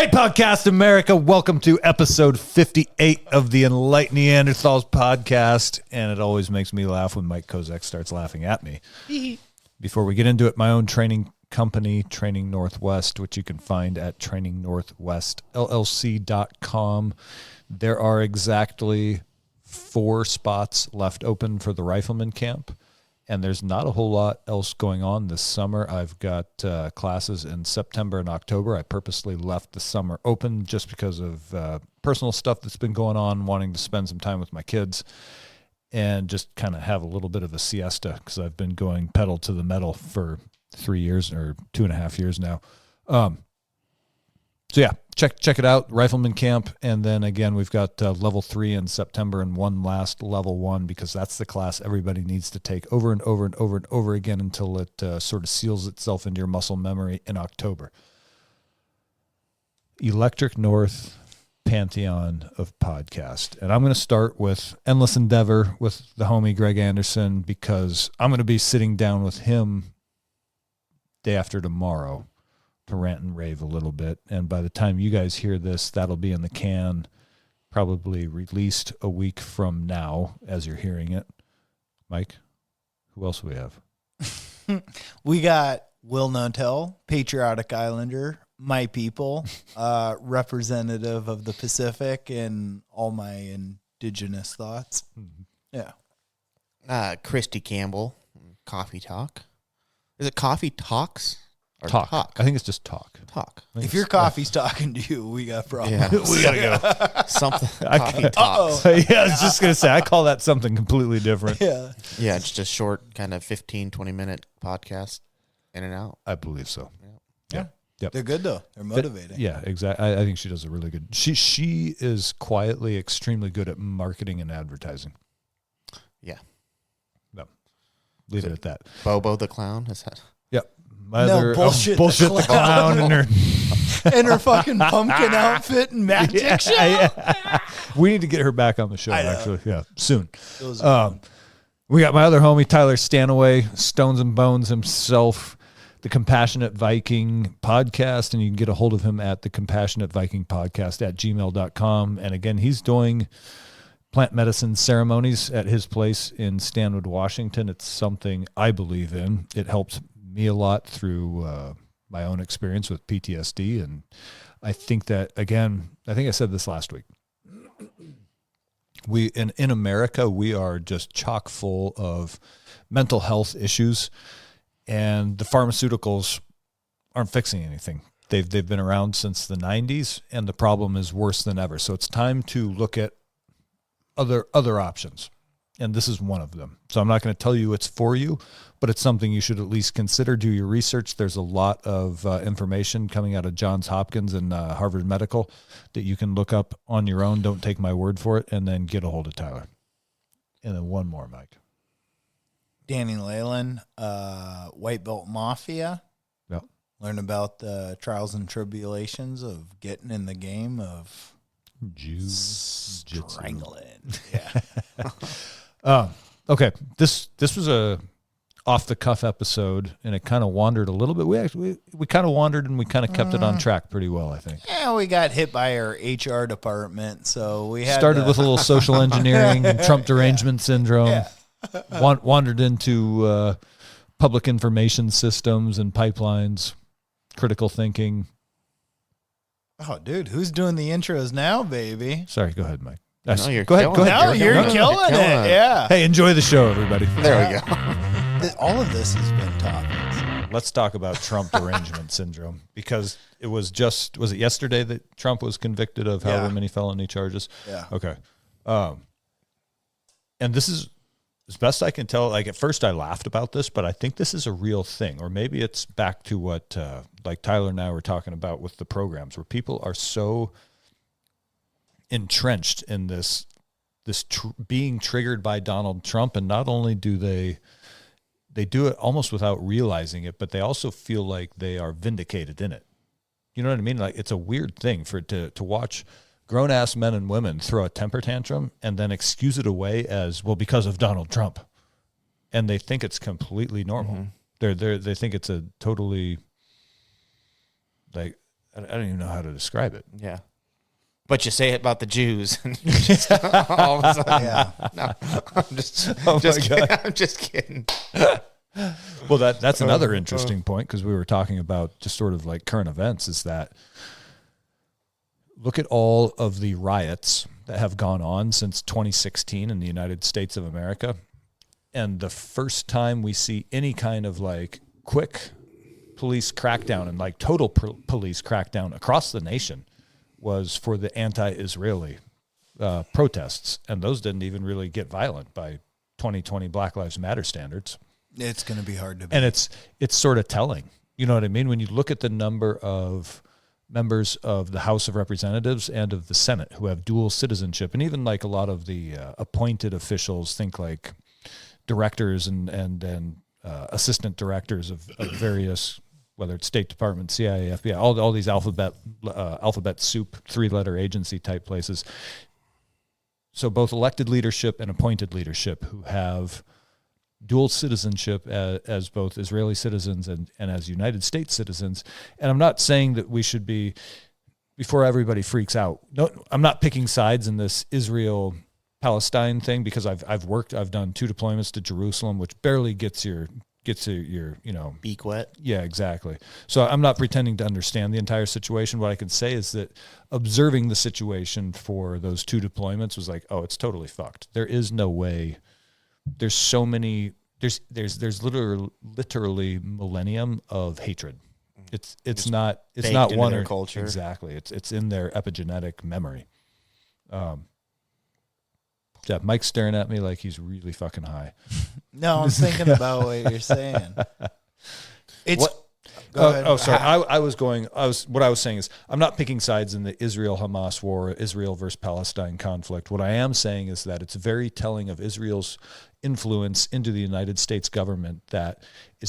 Hey, Podcast America. Welcome to episode 58 of the Enlightened Neanderthals podcast. And it always makes me laugh when Mike Kozak starts laughing at me. Before we get into it, my own training company, Training Northwest, which you can find at trainingnorthwestllc.com. There are exactly 4 spots left open for the rifleman camp. And there's not a whole lot else going on this summer. I've got classes in September and October. I purposely left the summer open just because of personal stuff that's been going on, wanting to spend some time with my kids and just kind of have a little bit of a siesta because I've been going pedal to the metal for 3 years or 2.5 years now. So yeah, check it out, Rifleman Camp. And then again, we've got level 3 in September and one last level 1 because that's the class everybody needs to take over and over and over and over again until it sort of seals itself into your muscle memory in October. Electric North pantheon of podcast. And I'm going to start with Endless Endeavor with the homie Greg Anderson because I'm going to be sitting down with him day after tomorrow to rant and rave a little bit. And by the time you guys hear this, that'll be in the can, probably released a week from now as you're hearing it. Mike, who else do we have? We got Will Notel, Patriotic Islander, my people, representative of the Pacific and all my indigenous thoughts. Mm-hmm. Yeah. Christy Campbell, Coffee Talk. Is it Coffee Talks? Or Talk. I think it's just talk. Talk. If your coffee's talking to you, we got problems. Yeah. We got to go. Something. Coffee Talks. Yeah, I was just going to say, I call that something completely different. Yeah. Yeah, just a short kind of 15, 20-minute podcast in and out. I believe so. Yeah. Yep. They're good, though. They're motivating. Yeah, exactly. I think she does a really good. She is quietly extremely good at marketing and advertising. Yeah. No, leave it at that. Bobo the Clown, is that? Yep. Bullshit the clown and her in her fucking pumpkin outfit and magic show. Yeah. We need to get her back on the show, actually. Yeah, soon. Those We got my other homie, Tyler Stanaway, Stones and Bones himself, the Compassionate Viking podcast, and you can get a hold of him at the Compassionate Viking podcast at gmail.com. And again, he's doing plant medicine ceremonies at his place in Stanwood, Washington. It's something I believe in. It helps me a lot through my own experience with PTSD. And I think that, again, I think I said this last week. In America, we are just chock full of mental health issues, and the pharmaceuticals aren't fixing anything. They've been around since the 90s, and the problem is worse than ever. So it's time to look at other options, and this is one of them. So I'm not going to tell you it's for you, but it's something you should at least consider. Do your research. There's a lot of information coming out of Johns Hopkins and Harvard Medical that you can look up on your own. Don't take my word for it, and then get a hold of Tyler. And then one more, Mike. Danny Leyland, White Belt Mafia. Yep. Learn about the trials and tribulations of getting in the game of strangling. Yeah. Okay. This was a off the cuff episode, and it kind of wandered a little bit. We kind of wandered, and we kind of kept it on track pretty well, I think. Yeah, we got hit by our HR department, so we had started with a little social engineering, Trump Derangement Syndrome. Yeah. Wandered into public information systems and pipelines, critical thinking. Oh, dude, who's doing the intros now, baby? Sorry, go ahead, Mike. No, you're go ahead. No, you're killing it. Yeah. Hey, enjoy the show, everybody. There we go. All of this has been topics. Let's talk about Trump Derangement Syndrome, because it was it yesterday that Trump was convicted of however many felony charges? Yeah. Okay. And this is, as best I can tell, like at first I laughed about this, but I think this is a real thing. Or maybe it's back to what like Tyler and I were talking about with the programs, where people are so entrenched in this being triggered by Donald Trump. And not only do they do it almost without realizing it, but they also feel like they are vindicated in it. You know what I mean? Like, it's a weird thing to watch grown-ass men and women throw a temper tantrum and then excuse it away as, well, because of Donald Trump. And they think it's completely normal. Mm-hmm. They think it's a totally, like, I don't even know how to describe it. Yeah. But you say it about the Jews, and just all of a sudden, no, I'm just kidding. Well, that's another interesting point, because we were talking about just sort of like current events, is that look at all of the riots that have gone on since 2016 in the United States of America. And the first time we see any kind of like quick police crackdown and like total police crackdown across the nation was for the anti-Israeli protests. And those didn't even really get violent by 2020 Black Lives Matter standards. It's going to be hard to beat. And it's sort of telling. You know what I mean? When you look at the number of members of the House of Representatives and of the Senate who have dual citizenship, and even like a lot of the appointed officials, think like directors and assistant directors of various, whether it's State Department, CIA, FBI, all these alphabet soup, 3-letter agency type places. So both elected leadership and appointed leadership who have dual citizenship as both Israeli citizens and as United States citizens. And I'm not saying that we should be, before everybody freaks out, no, I'm not picking sides in this Israel-Palestine thing, because I've done 2 deployments to Jerusalem, which barely gets your Beak wet. Yeah, exactly. So I'm not pretending to understand the entire situation. What I can say is that observing the situation for those 2 deployments was like, oh, it's totally fucked. There is no way. There's so many. There's literally millennium of hatred. It's not one their or culture. Exactly. It's in their epigenetic memory. Yeah, Mike's staring at me like he's really fucking high. No, I'm thinking about what you're saying. It's what? Go ahead. Oh, sorry. What I was saying is, I'm not picking sides in the Israel-Hamas war, Israel versus Palestine conflict. What I am saying is that it's very telling of Israel's influence into the United States government, that it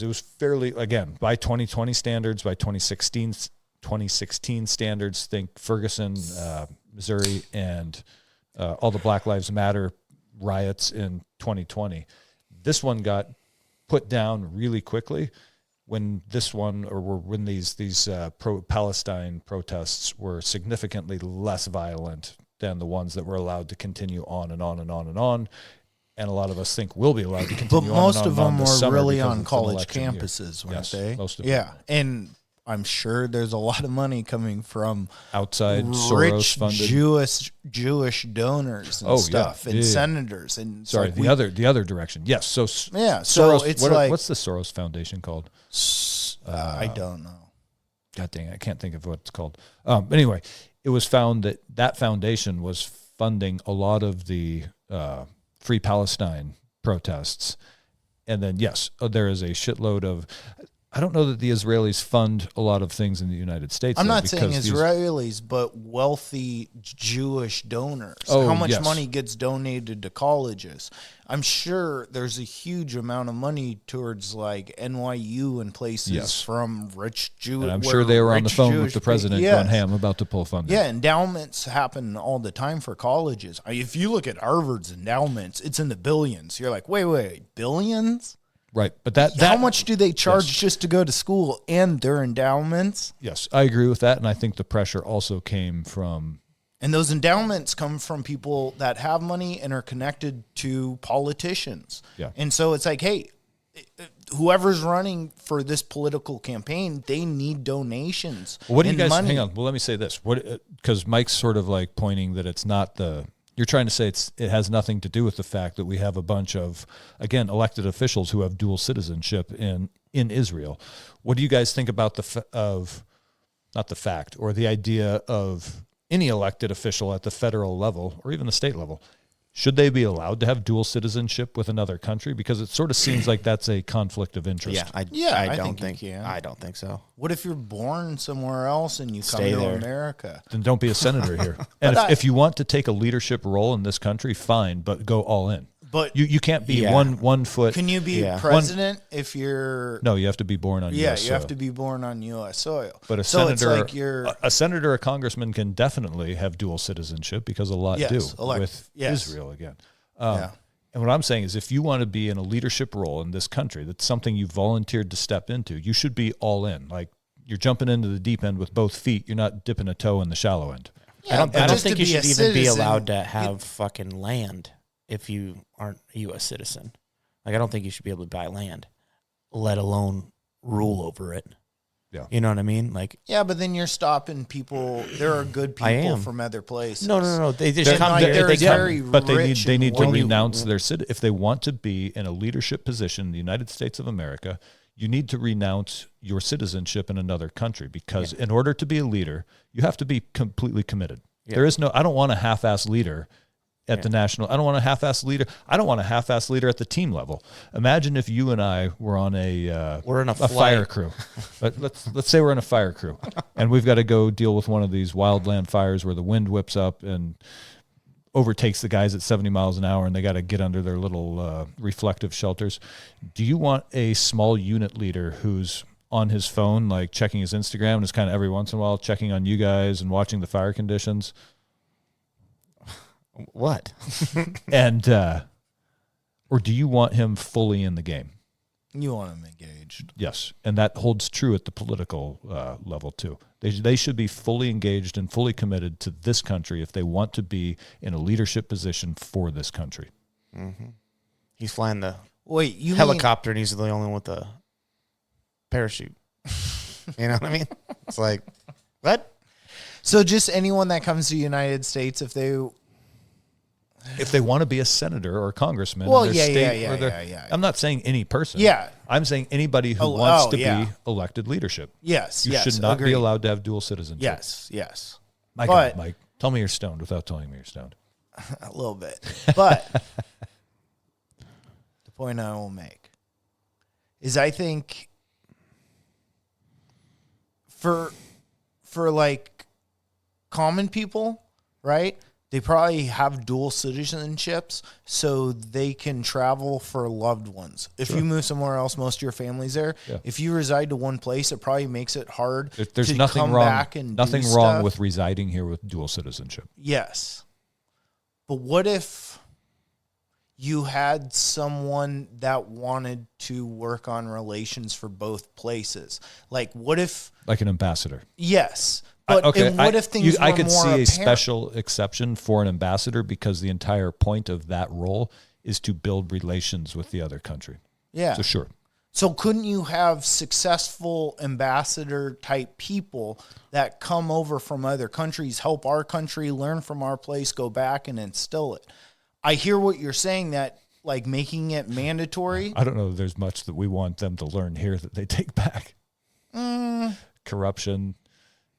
was fairly, again, by 2020 standards, by 2016 standards, think Ferguson, Missouri, and all the Black Lives Matter riots in 2020. This one got put down really quickly when these pro-Palestine protests were significantly less violent than the ones that were allowed to continue on and on and on and on. And a lot of us think will be allowed to continue But on most and of on them this were summer really because on it's an college election year. campuses, weren't Yes, they? most of yeah. them. And I'm sure there's a lot of money coming from Outside rich Soros-funded Jewish donors and Oh, yeah. stuff, and Yeah. senators. And it's Sorry, like the other direction. Yes. So yeah. So Soros, it's what's the Soros Foundation called? I don't know. God dang it, I can't think of what it's called. Anyway, it was found that foundation was funding a lot of the Free Palestine protests. And then, yes, there is a shitload of... I don't know that the Israelis fund a lot of things in the United States. I'm not saying Israelis, but wealthy Jewish donors. Oh, How much yes. money gets donated to colleges? I'm sure there's a huge amount of money towards like NYU and places Yes. from rich Jewish. And I'm sure they were on the phone with the president going ham about to pull funding. Yeah, endowments happen all the time for colleges. If you look at Harvard's endowments, it's in the billions. You're like, wait, billions? Right. But that How much do they charge Yes. just to go to school and their endowments? Yes, I agree with that. And I think the pressure also came from... And those endowments come from people that have money and are connected to politicians. Yeah. And so it's like, hey, whoever's running for this political campaign, they need donations. Well, what do you and guys... money. Hang on. Well, let me say this. Because Mike's sort of like pointing that it's not the... You're trying to say it has nothing to do with the fact that we have a bunch of, again, elected officials who have dual citizenship in Israel. What do you guys think about not the fact, or the idea of any elected official at the federal level or even the state level? Should they be allowed to have dual citizenship with another country? Because it sort of seems like that's a conflict of interest. Yeah, I I don't think think you can. I don't think so. What if you're born somewhere else and you come Stay to there. America? Then don't be a senator here. And if you want to take a leadership role in this country, fine, but go all in. But You can't be Yeah. one foot. can you be Yeah. president if you're... No, you have to be born on Yeah, U.S. you have soil. to be born on U.S. soil. But a so senator, it's like you're... a senator, a congressman can definitely have dual citizenship because a lot Yes, do with yes. Israel again. Yeah. And what I'm saying is, if you want to be in a leadership role in this country, that's something you volunteered to step into, you should be all in. Like you're jumping into the deep end with both feet. You're not dipping a toe in the shallow end. Yeah, I don't think you should even be citizen, allowed to have fucking land if you aren't a U.S. citizen. Like, I don't think you should be able to buy land, let alone rule over it. Yeah. You know what I mean? Like, yeah, but then you're stopping people. There are good people from other places. No. They just come like, here. But they need to and renounce their if they want to be in a leadership position in the United States of America. You need to renounce your citizenship in another country because in order to be a leader, you have to be completely committed. Yeah. There is no. I don't want a half-ass leader at the national. I don't want a half-ass leader. I don't want a half-ass leader at the team level. Imagine if you and I were on we're in a fire crew. Let's say we're in a fire crew, and we've got to go deal with one of these wildland fires where the wind whips up and overtakes the guys at 70 miles an hour, and they got to get under their little reflective shelters. Do you want a small unit leader who's on his phone, like checking his Instagram, and is kind of every once in a while checking on you guys and watching the fire conditions? What? And or do you want him fully in the game? You want him engaged. Yes, and that holds true at the political level too. They should be fully engaged and fully committed to this country if they want to be in a leadership position for this country. Mm-hmm. He's flying the helicopter, and he's the only one with the parachute. You know what I mean? It's like, what? So just anyone that comes to the United States, if they want to be a senator or a congressman, yeah. I'm not saying any person. Yeah. I'm saying anybody who wants to be elected leadership. Yes, you should not be allowed to have dual citizenship. Yes. Mike, tell me you're stoned without telling me you're stoned. A little bit. But the point I will make is I think for like common people, right? They probably have dual citizenships so they can travel for loved ones. If you move somewhere else, most of your family's there. Yeah. If you reside to one place, it probably makes it hard There's to come back and nothing do wrong stuff. with residing here with dual citizenship. Yes. But what if you had someone that wanted to work on relations for both places? Like, what if... Like an ambassador. Yes. But what if things were I could more see apparent? a special exception for an ambassador because the entire point of that role is to build relations with the other country. Yeah. So sure. So couldn't you have successful ambassador type people that come over from other countries, help our country, learn from our place, go back and instill it? I hear what you're saying, that like making it mandatory. I don't know if there's much that we want them to learn here that they take back. Corruption,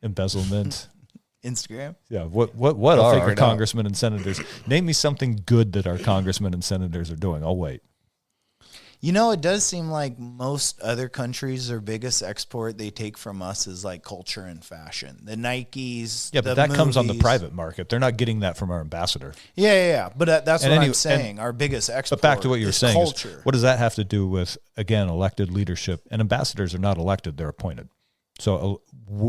embezzlement, Instagram. Yeah. What are our congressmen and senators? Name me something good that our congressmen and senators are doing. I'll wait. You know, it does seem like most other countries, their biggest export they take from us is like culture and fashion. The Nikes. Yeah, but that comes on the private market. They're not getting that from our ambassador. Yeah. But that's what I'm saying. Our biggest export. But back to what you were saying. Culture. What does that have to do with, again, elected leadership? And ambassadors are not elected, they're appointed. So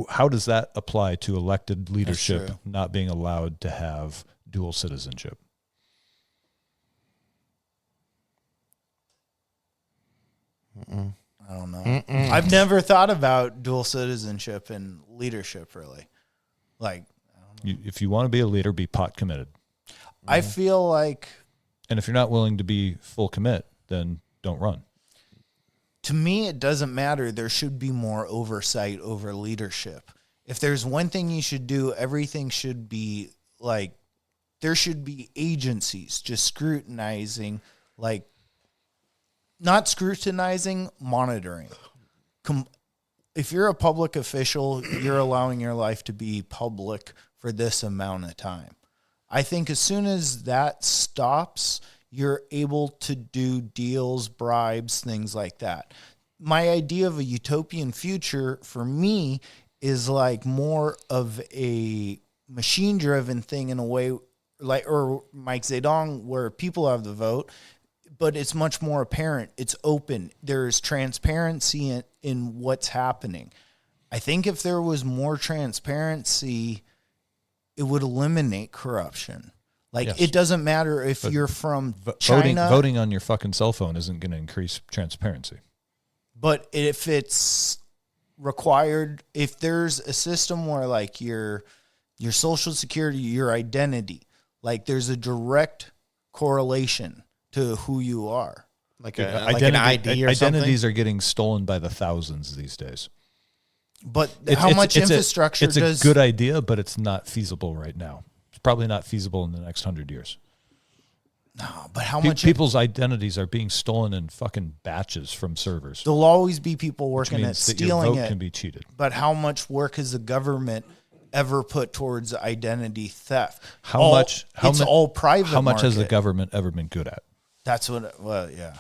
how does that apply to elected leadership not being allowed to have dual citizenship? I don't know. I've never thought about dual citizenship and leadership, really. Like, I don't know. If you want to be a leader, be pot committed. I feel like... And if you're not willing to be full commit, then don't run. To me, it doesn't matter. There should be more oversight over leadership. If there's one thing you should do, everything should be like, there should be agencies just scrutinizing, like, not scrutinizing, monitoring. If you're a public official, you're allowing your life to be public for this amount of time. I think as soon as that stops, you're able to do deals, bribes, things like that. My idea of a utopian future for me is like more of a machine-driven thing in a way, like, or Mike Zedong, where people have the vote, but it's much more apparent. It's open. There's transparency in what's happening. I think if there was more transparency, it would eliminate corruption. Like, yes. It doesn't matter if you're from China. Voting on your fucking cell phone isn't going to increase transparency. But if it's required, if there's a system where like your social security, your identity, like there's a direct correlation to who you are. Like an ID or something? Identities are getting stolen by the thousands these days. But how much infrastructure does... It's a good idea, but it's not feasible right now. It's probably not feasible in the next 100 years. No, but how much... People's identities are being stolen in fucking batches from servers. There'll always be people working at stealing your vote it. Can be cheated. But how much work has the government ever put towards identity theft? It's all private. How much has the government ever been good at? That's what... Well, yeah.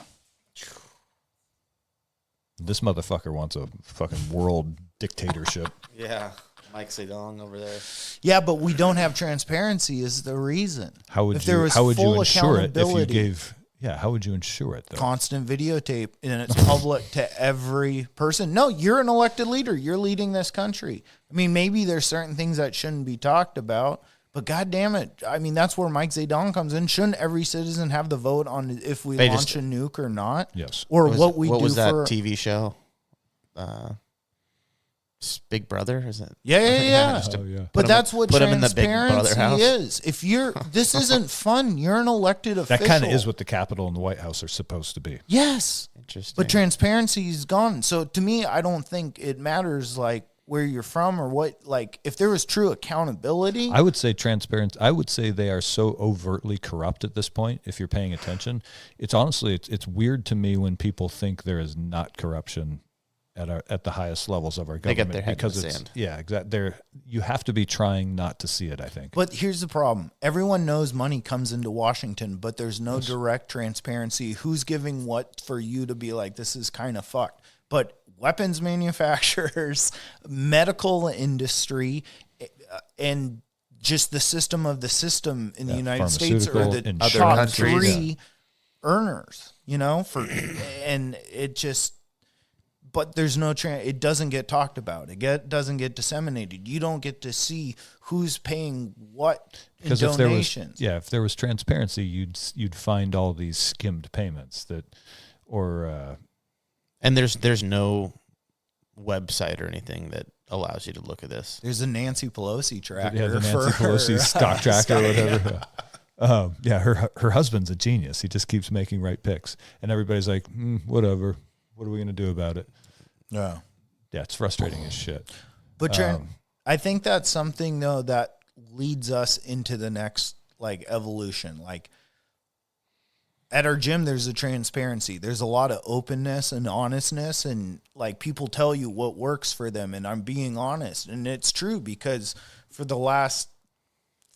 This motherfucker wants a fucking world dictatorship. Yeah. Mike Zedong over there. Yeah, but we don't have transparency is the reason. How would you ensure it if you gave... Yeah, how would you ensure it, though? Constant videotape, and it's public to every person. No, you're an elected leader. You're leading this country. I mean, maybe there's certain things that shouldn't be talked about, but God damn it. I mean, that's where Mike Zedong comes in. Shouldn't every citizen have the vote on if we launch a nuke or not? Yes. Or what was that TV show? Big Brother, is it? Yeah. But that's what put him in the Big Brother house. Is. If this isn't fun. You're an elected official. That kind of is what the Capitol and the White House are supposed to be. Yes. Interesting. But transparency is gone. So to me, I don't think it matters like where you're from or what. Like if there was true accountability, I would say transparency. I would say they are so overtly corrupt at this point. If you're paying attention, it's honestly it's weird to me when people think there is not corruption at the highest levels of our government. They get their head because in the it's sand. Yeah, exactly. You have to be trying not to see it, I think. But here's the problem. Everyone knows money comes into Washington, but there's no direct transparency. Who's giving what for you to be like, this is kind of fucked. But weapons manufacturers, medical industry, and just the system of the system in the United States are the top three earners, and it just... But there's no it doesn't get talked about. It doesn't get disseminated. You don't get to see who's paying what in donations. If there was transparency, you'd find all these skimmed payments and there's no website or anything that allows you to look at this. There's a Nancy Pelosi tracker. Yeah, the Nancy Pelosi stock tracker or whatever. Her husband's a genius. He just keeps making right picks, and everybody's like, whatever. What are we going to do about it? Yeah, it's frustrating as shit. But I think that's something though that leads us into the next evolution. Like at our gym, there's a transparency. There's a lot of openness and honestness, and people tell you what works for them. And I'm being honest, and it's true because for the last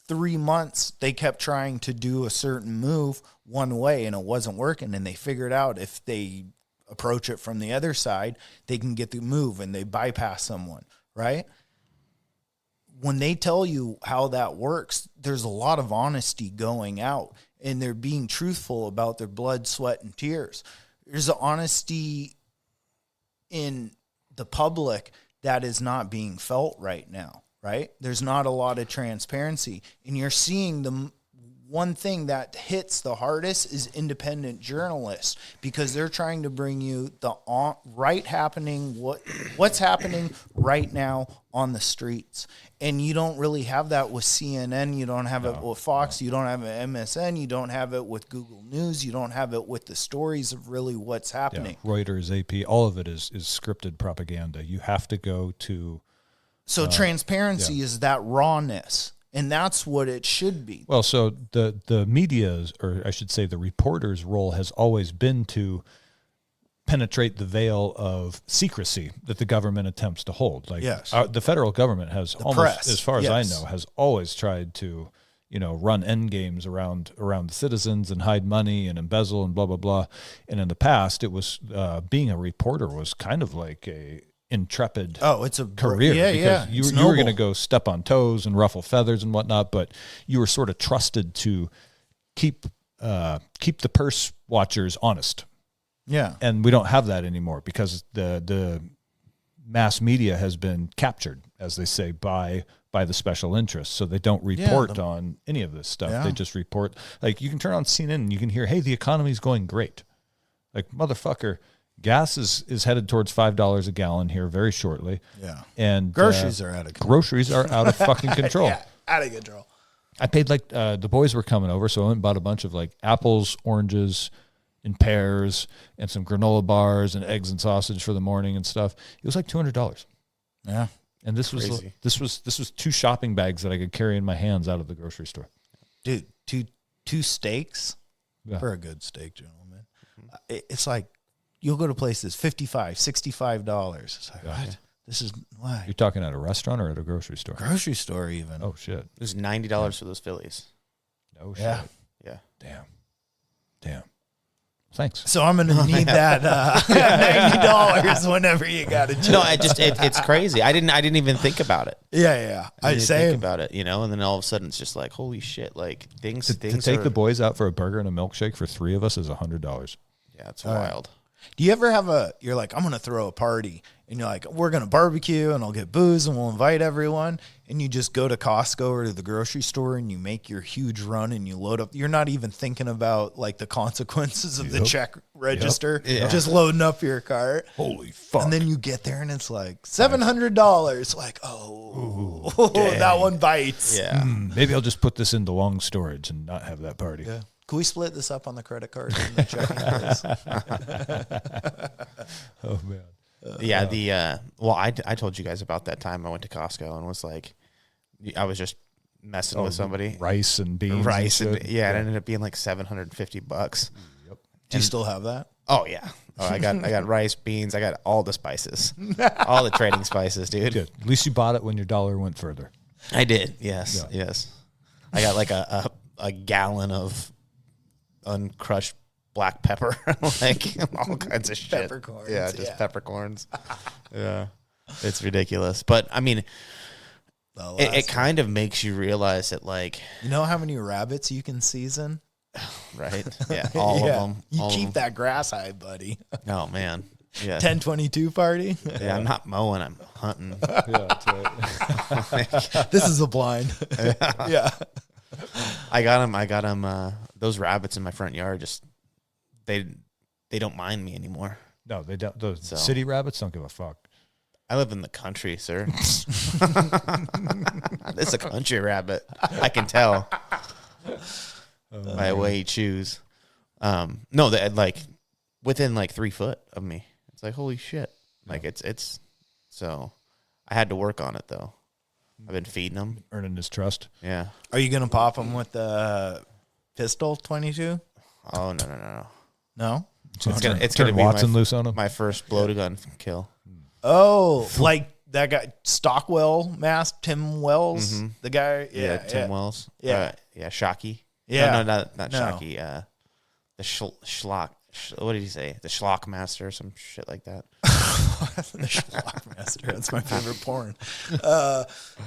3 months they kept trying to do a certain move one way, and it wasn't working. And they figured out if they approach it from the other side, they can get the move and they bypass someone, right? When they tell you how that works, there's a lot of honesty going out, and they're being truthful about their blood, sweat, and tears. There's an honesty in the public that is not being felt right now, right? There's not a lot of transparency, and you're seeing the one thing that hits the hardest is independent journalists, because they're trying to bring you the what's happening right now on the streets. And you don't really have that with CNN. You don't have it with Fox. You don't have it with MSN. You don't have it with Google News. You don't have it with the stories of really what's happening. Yeah. Reuters, AP, all of it is scripted propaganda. You have to go to... So transparency is that rawness. And that's what it should be. Well, so the media's, or I should say the reporter's role has always been to penetrate the veil of secrecy that the government attempts to hold. The federal government has almost, as far as I know, has always tried to, run end games around the citizens and hide money and embezzle and blah, blah, blah. And in the past, it was being a reporter was kind of like a intrepid it's a career, because you were going to go step on toes and ruffle feathers and whatnot, but you were sort of trusted to keep the purse watchers honest. Yeah. And we don't have that anymore because the mass media has been captured, as they say, by the special interests. So they don't report on any of this stuff. They just report, you can turn on CNN and you can hear, hey, the economy's going great. Motherfucker, Gas is headed towards $5 a gallon here very shortly. Yeah. And Groceries are out of control. Groceries are out of fucking control. Yeah, out of control. I paid like the boys were coming over, so I went and bought a bunch of like apples, oranges, and pears, and some granola bars and eggs and sausage for the morning and stuff. It was like $200. Yeah. And this Crazy. was 2 shopping bags that I could carry in my hands out of the grocery store. Dude, two steaks Yeah. for a good steak, gentlemen. It's like you'll go to places $55, $65. It's like, what? This is why. You're talking at a restaurant or at a grocery store? Grocery store even. Oh shit! It was $90 for those Phillies. Oh shit! Yeah. Yeah. Damn. Thanks. So I'm gonna need that $90 whenever you got it. No, it's crazy. I didn't even think about it. Yeah. I I didn't say think about it, you know, and then all of a sudden it's just like, holy shit, like things To take the boys out for a burger and a milkshake for 3 of us is $100. Yeah, it's wild. Do you ever have you're like, I'm going to throw a party and you're like, we're going to barbecue and I'll get booze and we'll invite everyone. And you just go to Costco or to the grocery store and you make your huge run and you load up. You're not even thinking about like the consequences of the check register, just loading up your cart. Holy fuck! And then you get there and it's like $700. Like, that one bites. Yeah. Maybe I'll just put this into long storage and not have that party. Yeah. Can we split this up on the credit card and the checking, please? Oh man. Yeah, I told you guys about that time I went to Costco and was like, I was just messing with somebody. Rice and beans. Rice and and shit. it ended up being like $750. Yep. Do you still have that? Oh yeah. Oh, I got rice, beans, I got all the spices. All the trading spices, dude. Good. At least you bought it when your dollar went further. I did. Yes. Yeah. Yes. I got like a gallon of uncrushed black pepper, like all kinds of shit. Peppercorns, Yeah, just yeah. peppercorns. Yeah. It's ridiculous. But I mean, it kind of makes you realize that, like, You know how many rabbits you can season? right? Yeah, all of them. You all keep of them. that grass high, buddy. Oh man. Yeah. 1022 party. Yeah, I'm not mowing, I'm hunting. Yeah, that's right. This is a blind. Yeah. I got them those rabbits in my front yard just they don't mind me anymore. No, they don't. Those So. city rabbits don't give a fuck. I live in the country, sir. It's a country rabbit. I can tell by the way he chews. No, they like within like 3 foot of me. It's like, holy shit. Like it's so I had to work on it though. I've been feeding them. Earning his trust. Yeah. Are you going to pop them with the pistol 22? Oh no. No? It's gonna Turn be Watson loose on him. my first blow to gun kill. Oh, like that guy, Stockwell mask, Tim Wells, the guy. Yeah, Tim Wells. Yeah. Yeah, Shocky. Yeah. No, not No. Shocky. The Schlock. What did he say? The Schlock Master, some shit like that. The Schlockmaster. That's my favorite porn.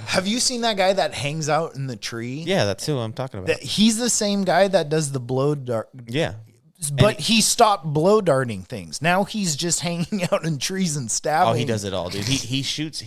Have you seen that guy that hangs out in the tree? Yeah, that's who I'm talking about. He's the same guy that does the blow dart. Yeah. But he stopped blow darting things. Now he's just hanging out in trees and stabbing. Oh, he does it all, dude. He shoots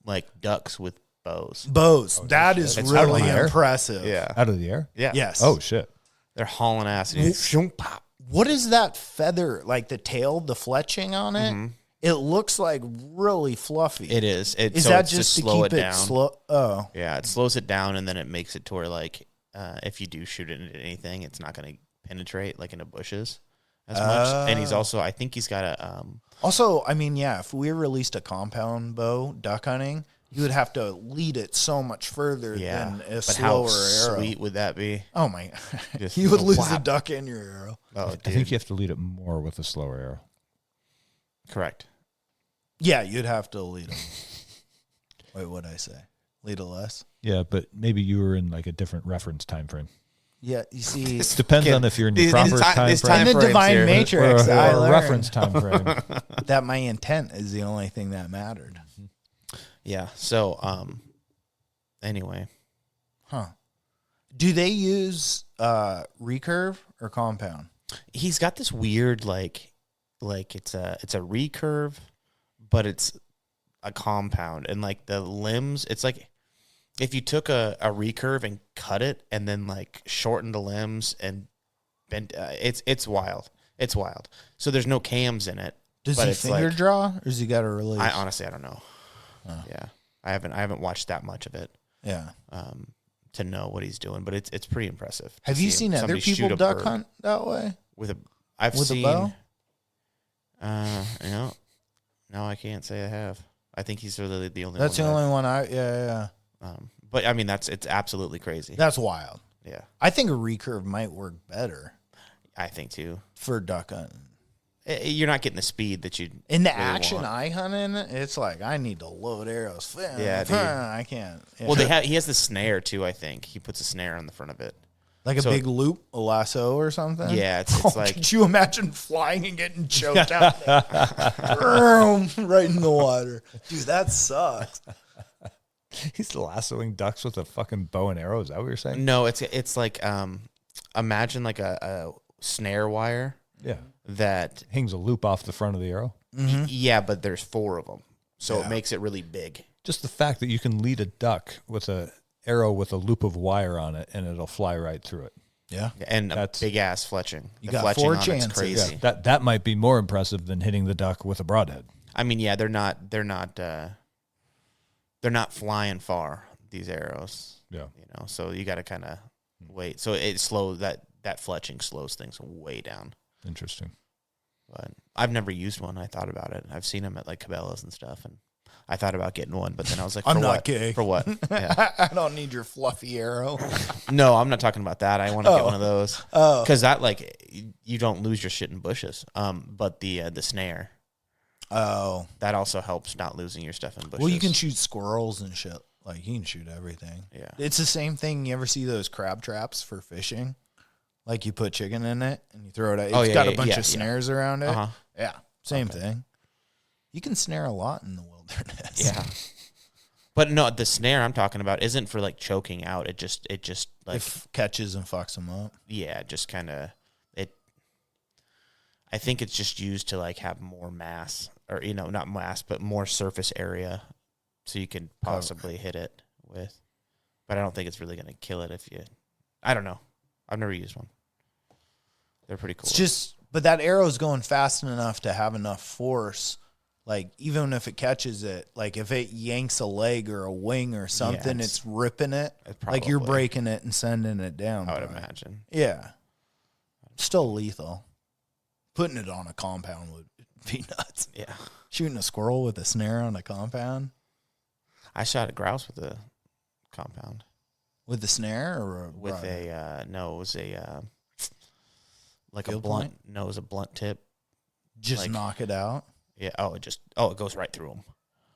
like ducks with bows. bows. That is It's really out of the air? impressive. Yeah. Out of the air? Yeah. Yes. Oh shit. They're hauling ass. And shoom, pop. What is that feather? Like the tail, the fletching on it? It looks like really fluffy. It is. Is so that it's just to slow keep it it down? slow? Oh. Yeah, it slows it down, and then it makes it to where, like, if you do shoot it into anything, it's not going to penetrate, like, into bushes as much. And he's also, I think he's got a... Also, I mean, yeah, if we released a compound bow duck hunting, you would have to lead it so much further than a but slower how arrow. sweet would that be? Oh my! Just You would lose the whap. duck and your arrow. Oh, I think you have to lead it more with a slower arrow. correct. Yeah, you'd have to lead them. Wait, what'd I say? Lead it less? Yeah, but maybe you were in like a different reference time frame. Yeah, you see, Depends on if you're in your proper time in frame the frames divine here. matrix, or I a learned reference time frame. that my intent is the only thing that mattered. Yeah. So, anyway, Huh? Do they use recurve or compound? he's got this weird like it's a recurve, but it's a compound, and like the limbs, it's like if you took a recurve and cut it and then like shortened the limbs and bent, it's wild. It's wild. So there's no cams in it, Does But he it's finger like- draw, or has he got a release? I honestly, I don't know. Yeah, I haven't watched that much of it Yeah. to know what he's doing, but it's pretty impressive. to Have you see seen other somebody shoot people a duck bird hunt that way? with a? I've With a seen. bow? No, I can't say I have. I think he's really the only. That's the one only one I. Yeah. But I mean, it's absolutely crazy. That's wild. Yeah, I think a recurve might work better I think too. for duck hunting. You're not getting the speed that you In the really action want. eye hunting, it's like I need to load arrows. Yeah, dude. I can't. Yeah. Well, he has the snare too. I think he puts a snare on the front of it. like a so- big loop, a lasso or something. Yeah, it's like Could you imagine flying and getting choked out? Vroom, right in the water, dude. That sucks. He's lassoing ducks with a fucking bow and arrow. Is that what you're saying? no, it's like imagine like a snare wire Yeah. that Hangs a loop off the front of the arrow. yeah, but there's 4 of them, so Yeah. it makes it really big. Just the fact that you can lead a duck with a arrow with a loop of wire on it and it'll fly right through it. Yeah. And a That's- Oh, big ass fletching. You The got fletching 4 on it's chances. crazy. That might be more impressive than hitting the duck with a broadhead. I mean, yeah, they're not flying far, these arrows. Yeah. So you got to kind of wait. So it slows that fletching slows things way down. Interesting. But I've never used one. I thought about it. I've seen them at like Cabela's and stuff, and I thought about getting one, but then I was like, I'm for not what? gay. For what? Yeah. I don't need your fluffy arrow. No, I'm not talking about that. I want to get one of those. Oh. Because that, like, you don't lose your shit in bushes. But the snare, Oh. that also helps not losing your stuff in bushes. Well, you can shoot squirrels and shit. Like, you can shoot everything. Yeah. It's the same thing. You ever see those crab traps for fishing? Like, you put chicken in it and you throw it out. It's Oh, yeah, got a yeah, bunch yeah, of snares around it. Uh-huh. Yeah. Same thing. You can snare a lot in the wilderness. Yeah. But no, the snare I'm talking about isn't for, like, choking out. It just like, It catches and fucks them up. yeah, just kind of, I think it's just used to, like, have more mass, or, not mass, but more surface area, so you can possibly hit it with. But I don't think it's really going to kill it I don't know. I've never used one. They're pretty cool. It's just, but that arrow's going fast enough to have enough force. Like, even if it catches it, like if it yanks a leg or a wing or something, it's ripping it. Like you're probably- breaking it and sending it down. I would probably. imagine. Yeah. Still lethal. Putting it on a compound would be nuts. Yeah. Shooting a squirrel with a snare on a compound I shot a grouse with a compound. with a snare or With broadhead? no, it was a, like Field a blunt. No, it was a blunt tip. just like- knock it out. Yeah. It goes right through them.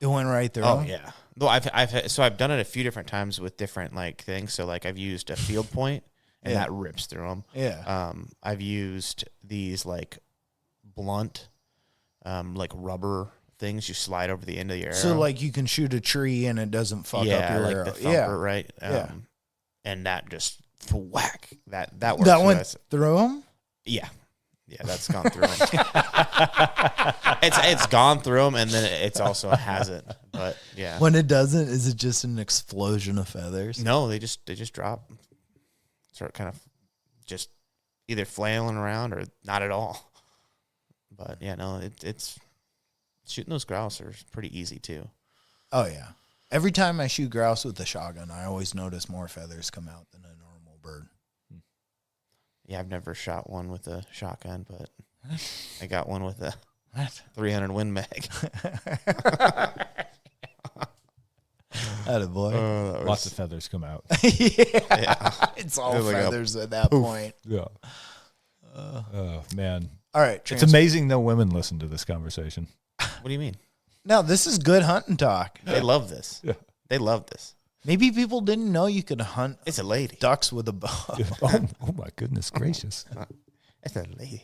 It went right through. Oh him? yeah. No, I've done it a few different times with different like things. So like I've used a field point and Yeah. that rips through them. Yeah. I've used these like blunt, like rubber things you slide over the end of the arrow. So like you can shoot a tree and it doesn't fuck up yeah, your like arrow. the thumper, Yeah. right? Yeah. And that just whack that works. That So went that's- through him? yeah. Yeah, that's gone through them. it's gone through them, and then it's also hasn't. But yeah, When it doesn't, is it just an explosion of feathers? no, they just drop, start kind of just either flailing around or not at all. But yeah, no, it's shooting those grouse are pretty easy too. Oh, yeah. Every time I shoot grouse with a shotgun, I always notice more feathers come out than a normal bird. Yeah, I've never shot one with a shotgun, but I got one with a What? 300 Win Mag. Attaboy. Lots of feathers come out. Yeah. It's all It was like a feathers at that point. Yeah. Oh, man. All right. It's amazing no women listen to this conversation. What do you mean? No, this is good hunting talk. They love this. Yeah. They love this. Maybe people didn't know you could hunt It's a lady. ducks with a bow. Oh, my goodness gracious. It's a lady.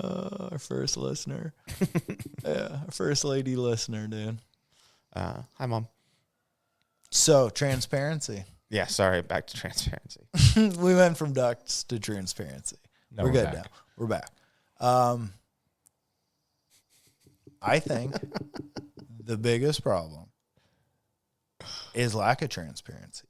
Our first listener. Yeah, our first lady listener, dude. Hi, Mom. So, transparency. Yeah, sorry. Back to transparency. We went from ducks to transparency. Now we're we're good back. now. We're back. I think the biggest problem is lack of transparency.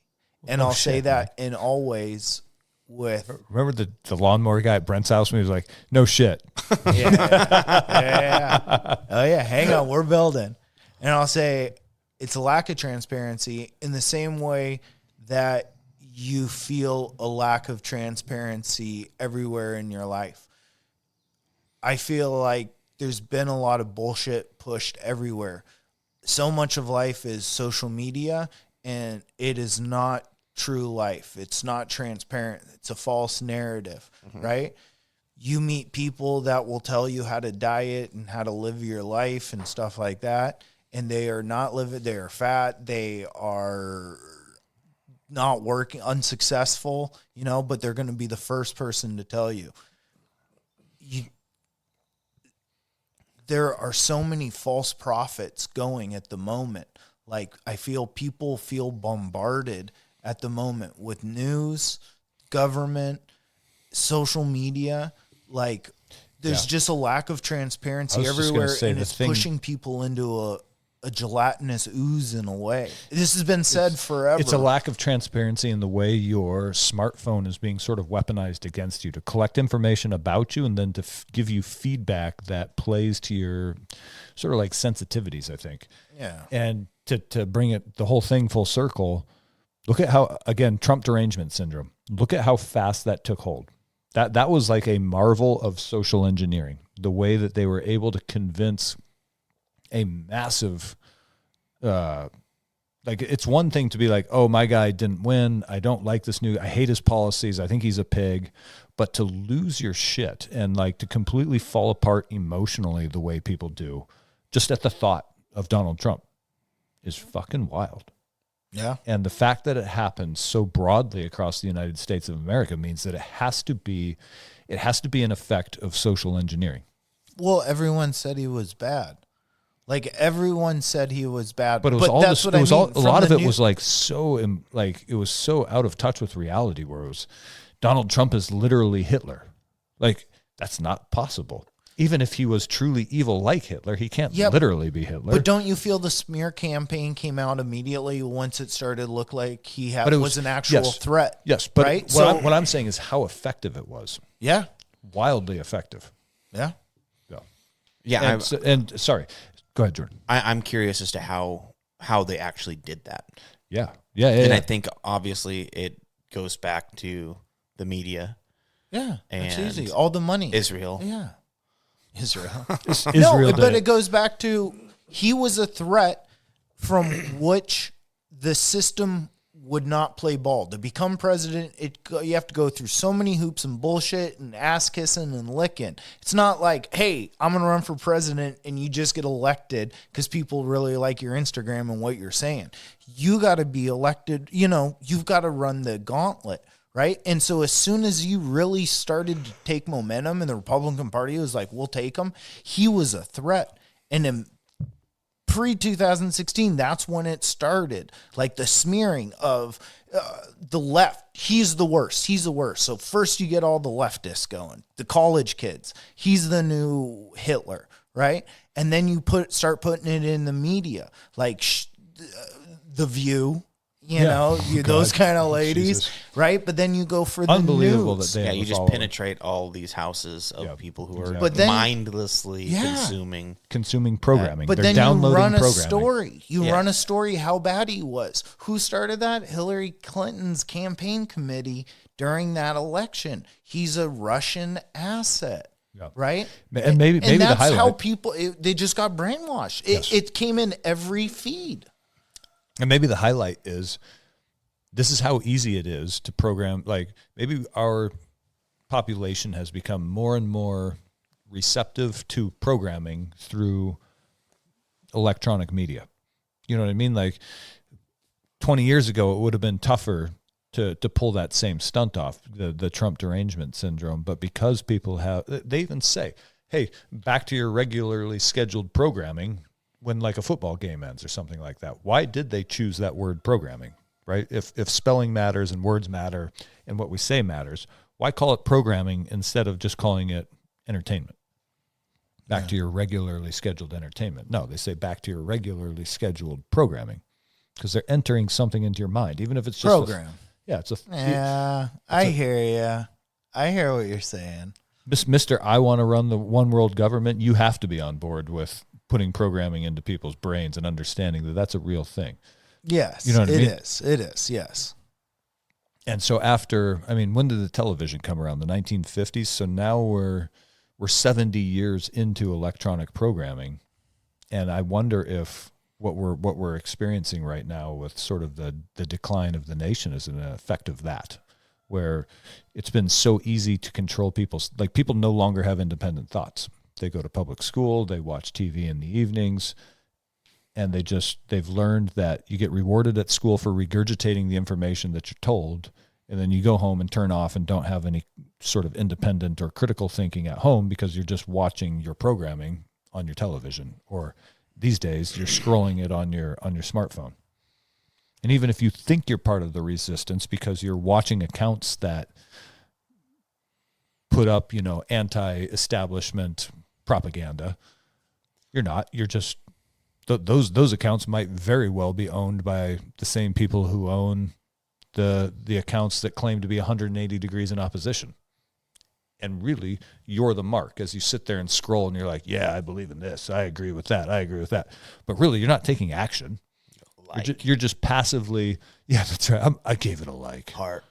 And no I'll say shit, that in all ways with Remember the lawnmower guy at Brent's house when he was like, no shit. yeah. Oh yeah, hang on, we're building. And I'll say it's a lack of transparency in the same way that you feel a lack of transparency everywhere in your life. I feel like there's been a lot of bullshit pushed everywhere. So much of life is social media, and it is not true life. It's not transparent. It's a false narrative, right? You meet people that will tell you how to diet and how to live your life and stuff like that, and they are not living. They are fat. They are not working, unsuccessful, but they're going to be the first person to tell you. There are so many false prophets going at the moment. Like, I feel people feel bombarded at the moment with news, government, social media. Like, there's just a lack of transparency everywhere, and it's pushing people into a gelatinous ooze in a way. This has been said forever. It's a lack of transparency in the way your smartphone is being sort of weaponized against you to collect information about you and then to give you feedback that plays to your sort of like sensitivities, I think. Yeah. And to bring the whole thing full circle, look at how, again, Trump Derangement Syndrome, look at how fast that took hold. That was like a marvel of social engineering, the way that they were able to convince a massive, like, it's one thing to be like, oh, my guy didn't win. I don't like this I hate his policies. I think he's a pig. But to lose your shit and like to completely fall apart emotionally the way people do, just at the thought of Donald Trump, is fucking wild. Yeah. And the fact that it happens so broadly across the United States of America means that it has to be an effect of social engineering. Well, everyone said he was bad. Like, everyone said he was bad, but it was a lot of it was like so, like, it was so out of touch with reality, where it was Donald Trump is literally Hitler. Like, that's not possible. Even if he was truly evil like Hitler, he can't literally be Hitler. But don't you feel the smear campaign came out immediately once it started to look like he was an actual threat? Yes, but right? What I'm saying is how effective it was. Yeah. Wildly effective. Yeah. Yeah. And sorry. Go ahead, Jordan. I'm curious as to how they actually did that. Yeah. And I think obviously it goes back to the media. Yeah. And it's easy. All the money. Israel. Yeah. Israel. Israel but it goes back to he was a threat from which the system would not play ball. To become president, you have to go through so many hoops and bullshit and ass kissing and licking. It's not like, hey, I'm going to run for president and you just get elected because people really like your Instagram and what you're saying. You got to be elected. You've got to run the gauntlet, right? And so as soon as you really started to take momentum and the Republican Party was like, we'll take him, he was a threat. And then pre-2016, that's when it started. Like the smearing of the left. He's the worst. So first you get all the leftists going, the college kids. He's the new Hitler, right? And then you start putting it in the media, like The View. Those kind of ladies, Jesus. Right? But then you go for the unbelievable news. that you just penetrate all these houses of people who are mindlessly consuming programming. But They're then you run a story. Run a story how bad he was. Who started that? Hillary Clinton's campaign committee during that election. He's a Russian asset. Yeah. Right? And maybe that's the highlight. how people, they just got brainwashed. It came in every feed. And maybe the highlight is this is how easy it is to program. Like, maybe our population has become more and more receptive to programming through electronic media. You know what I mean? Like 20 years ago, it would have been tougher to pull that same stunt off, the Trump Derangement Syndrome. But because people they even say, hey, back to your regularly scheduled programming when like a football game ends or something like that. Why did they choose that word programming, right? If spelling matters and words matter and what we say matters, why call it programming instead of just calling it entertainment? Back to your regularly scheduled entertainment. No, they say back to your regularly scheduled programming because they're entering something into your mind, even if it's just program. Yeah, it's a Yeah, I hear you. I hear what you're saying. Mr. I want to run the one world government. You have to be on board with putting programming into people's brains and understanding that that's a real thing. Yes, You know what I mean? It is. It is. Yes. And so when did the television come around? The 1950s. So now we're 70 years into electronic programming, and I wonder if what we're experiencing right now with sort of the decline of the nation is an effect of that, where it's been so easy to control people no longer have independent thoughts. They go to public school, they watch TV in the evenings, and they've learned that you get rewarded at school for regurgitating the information that you're told, and then you go home and turn off and don't have any sort of independent or critical thinking at home because you're just watching your programming on your television, or these days you're scrolling it on your smartphone. And even if you think you're part of the resistance because you're watching accounts that put up, anti-establishment propaganda, you're not. You're just those accounts might very well be owned by the same people who own the accounts that claim to be 180 degrees in opposition. And really, you're the mark as you sit there and scroll and you're like, yeah, I believe in this. I agree with that. I agree with that. But really, you're not taking action. You're just passively, yeah, that's right. I gave it a like. Heart.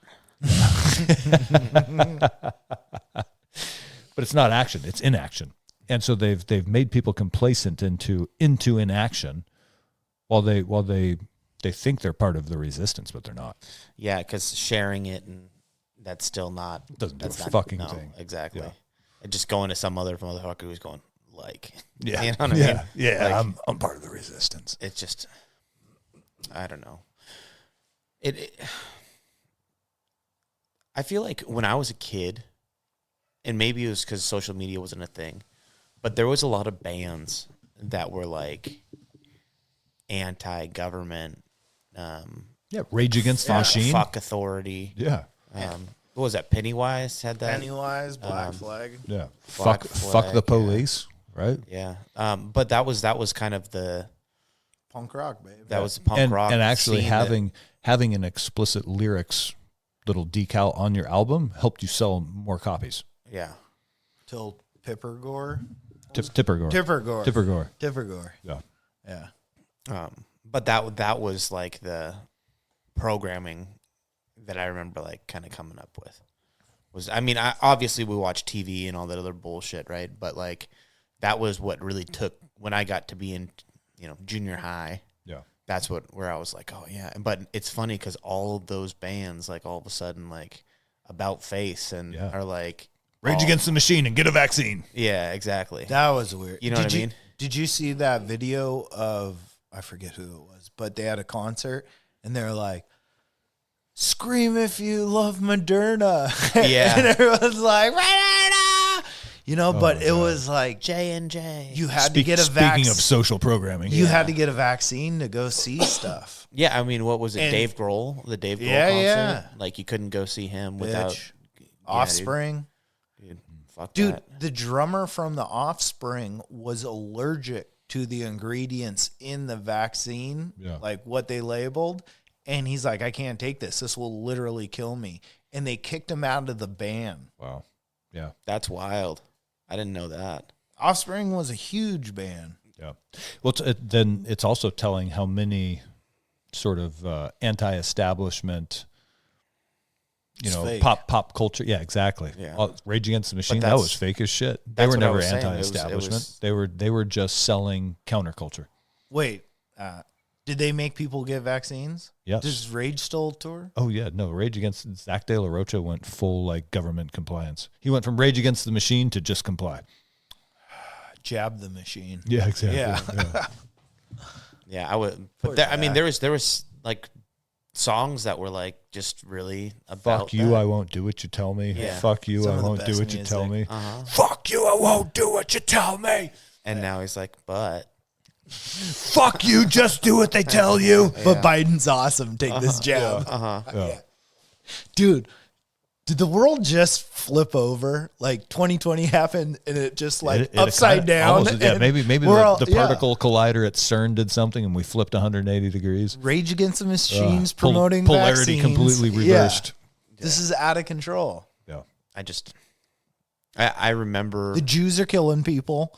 But it's not action. It's inaction. And so they've made people complacent into inaction while they think they're part of the resistance, but they're not. Yeah, because sharing it and that's still not doesn't do that's a not, fucking no, thing. Exactly. Yeah. And just going to some other motherfucker who's going like, yeah, you know what I mean? Yeah, Like, I'm part of the resistance. It's just, I don't know. I feel like when I was a kid, and maybe it was because social media wasn't a thing, but there was a lot of bands that were like anti-government. Rage Against the Machine. Fuck authority. Yeah. What was that? Pennywise had that. Pennywise, Black Flag. Yeah. Black Fuck Flag, the police. Right. Yeah. But that was kind of the Punk rock, baby. that was the punk rock and actually scene having an explicit lyrics little decal on your album helped you sell more copies. yeah. Till Tippergore. Tippergore. Tippergore. Yeah. Yeah. But that was like the programming that I remember like kind of coming up with. Obviously we watched TV and all that other bullshit, right? But like that was what really took when I got to be in, junior high. Yeah. That's where I was like, oh yeah. But it's funny because all of those bands, like all of a sudden, like About Face and are like Rage Against the Machine and get a vaccine. Yeah, exactly. That was weird. You know what I mean? Did you see that video of, I forget who it was, but they had a concert and they're like, scream if you love Moderna. Yeah. And everyone's like, Moderna! But it was like J&J. you had to get a Speaking vaccine. of social programming. You had to get a vaccine to go see stuff. Yeah, what was it? And- Dave Grohl, the Dave Grohl Yeah, concert. yeah. Like you couldn't go see him without Bitch. Offspring. Dude, fuck Dude, that. the drummer from the Offspring was allergic to the ingredients in the vaccine, like what they labeled. And he's like, I can't take this. This will literally kill me. And they kicked him out of the band. Wow. Yeah. That's wild. I didn't know that. Offspring was a huge band. Yeah. Well, then it's also telling how many sort of anti-establishment, It's fake. pop culture. Yeah, exactly. Yeah. Rage Against the Machine, that that's- was fake as shit. They that's were what I never was saying. It anti-establishment. was- They were just selling counterculture. Wait, did they make people get vaccines? Yes. Does Rage still tour? Oh yeah, no. Rage Against Zach De La Rocha went full like government compliance. He went from Rage Against the Machine to just comply. Jab the machine. Yeah, exactly. Yeah. Yeah, I would. Poor But Jack. there was like songs that were like just really about Fuck you, that. I won't do what you tell me. Yeah. Fuck you, Some I of the won't do best what you tell me. music. Fuck you, I won't do what you tell me. And now he's like, but Fuck you, just do what they tell you. But Biden's awesome. Take this jab. Yeah. Dude, Did the world just flip over? Like 2020 happened and it just like It upside kinda down. almost- yeah, maybe the yeah. particle collider at CERN did something and we flipped 180 degrees. Rage Against the Machines promoting polarity vaccines. completely reversed. Yeah. This is out of control. Yeah. I remember The Jews are killing people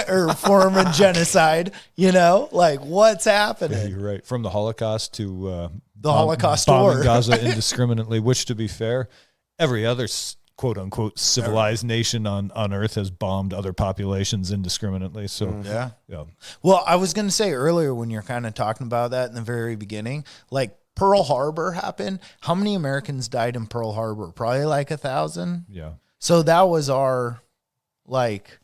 or forming genocide. You know, like what's happening? Yeah, you're right. From the Holocaust to The Holocaust bombing war. Gaza indiscriminately, which, to be fair, every other quote unquote civilized nation on Earth has bombed other populations indiscriminately. So Yeah. yeah. Well, I was going to say earlier when you're kind of talking about that in the very beginning, like Pearl Harbor happened. How many Americans died in Pearl Harbor? Probably like 1,000. Yeah. So that was our like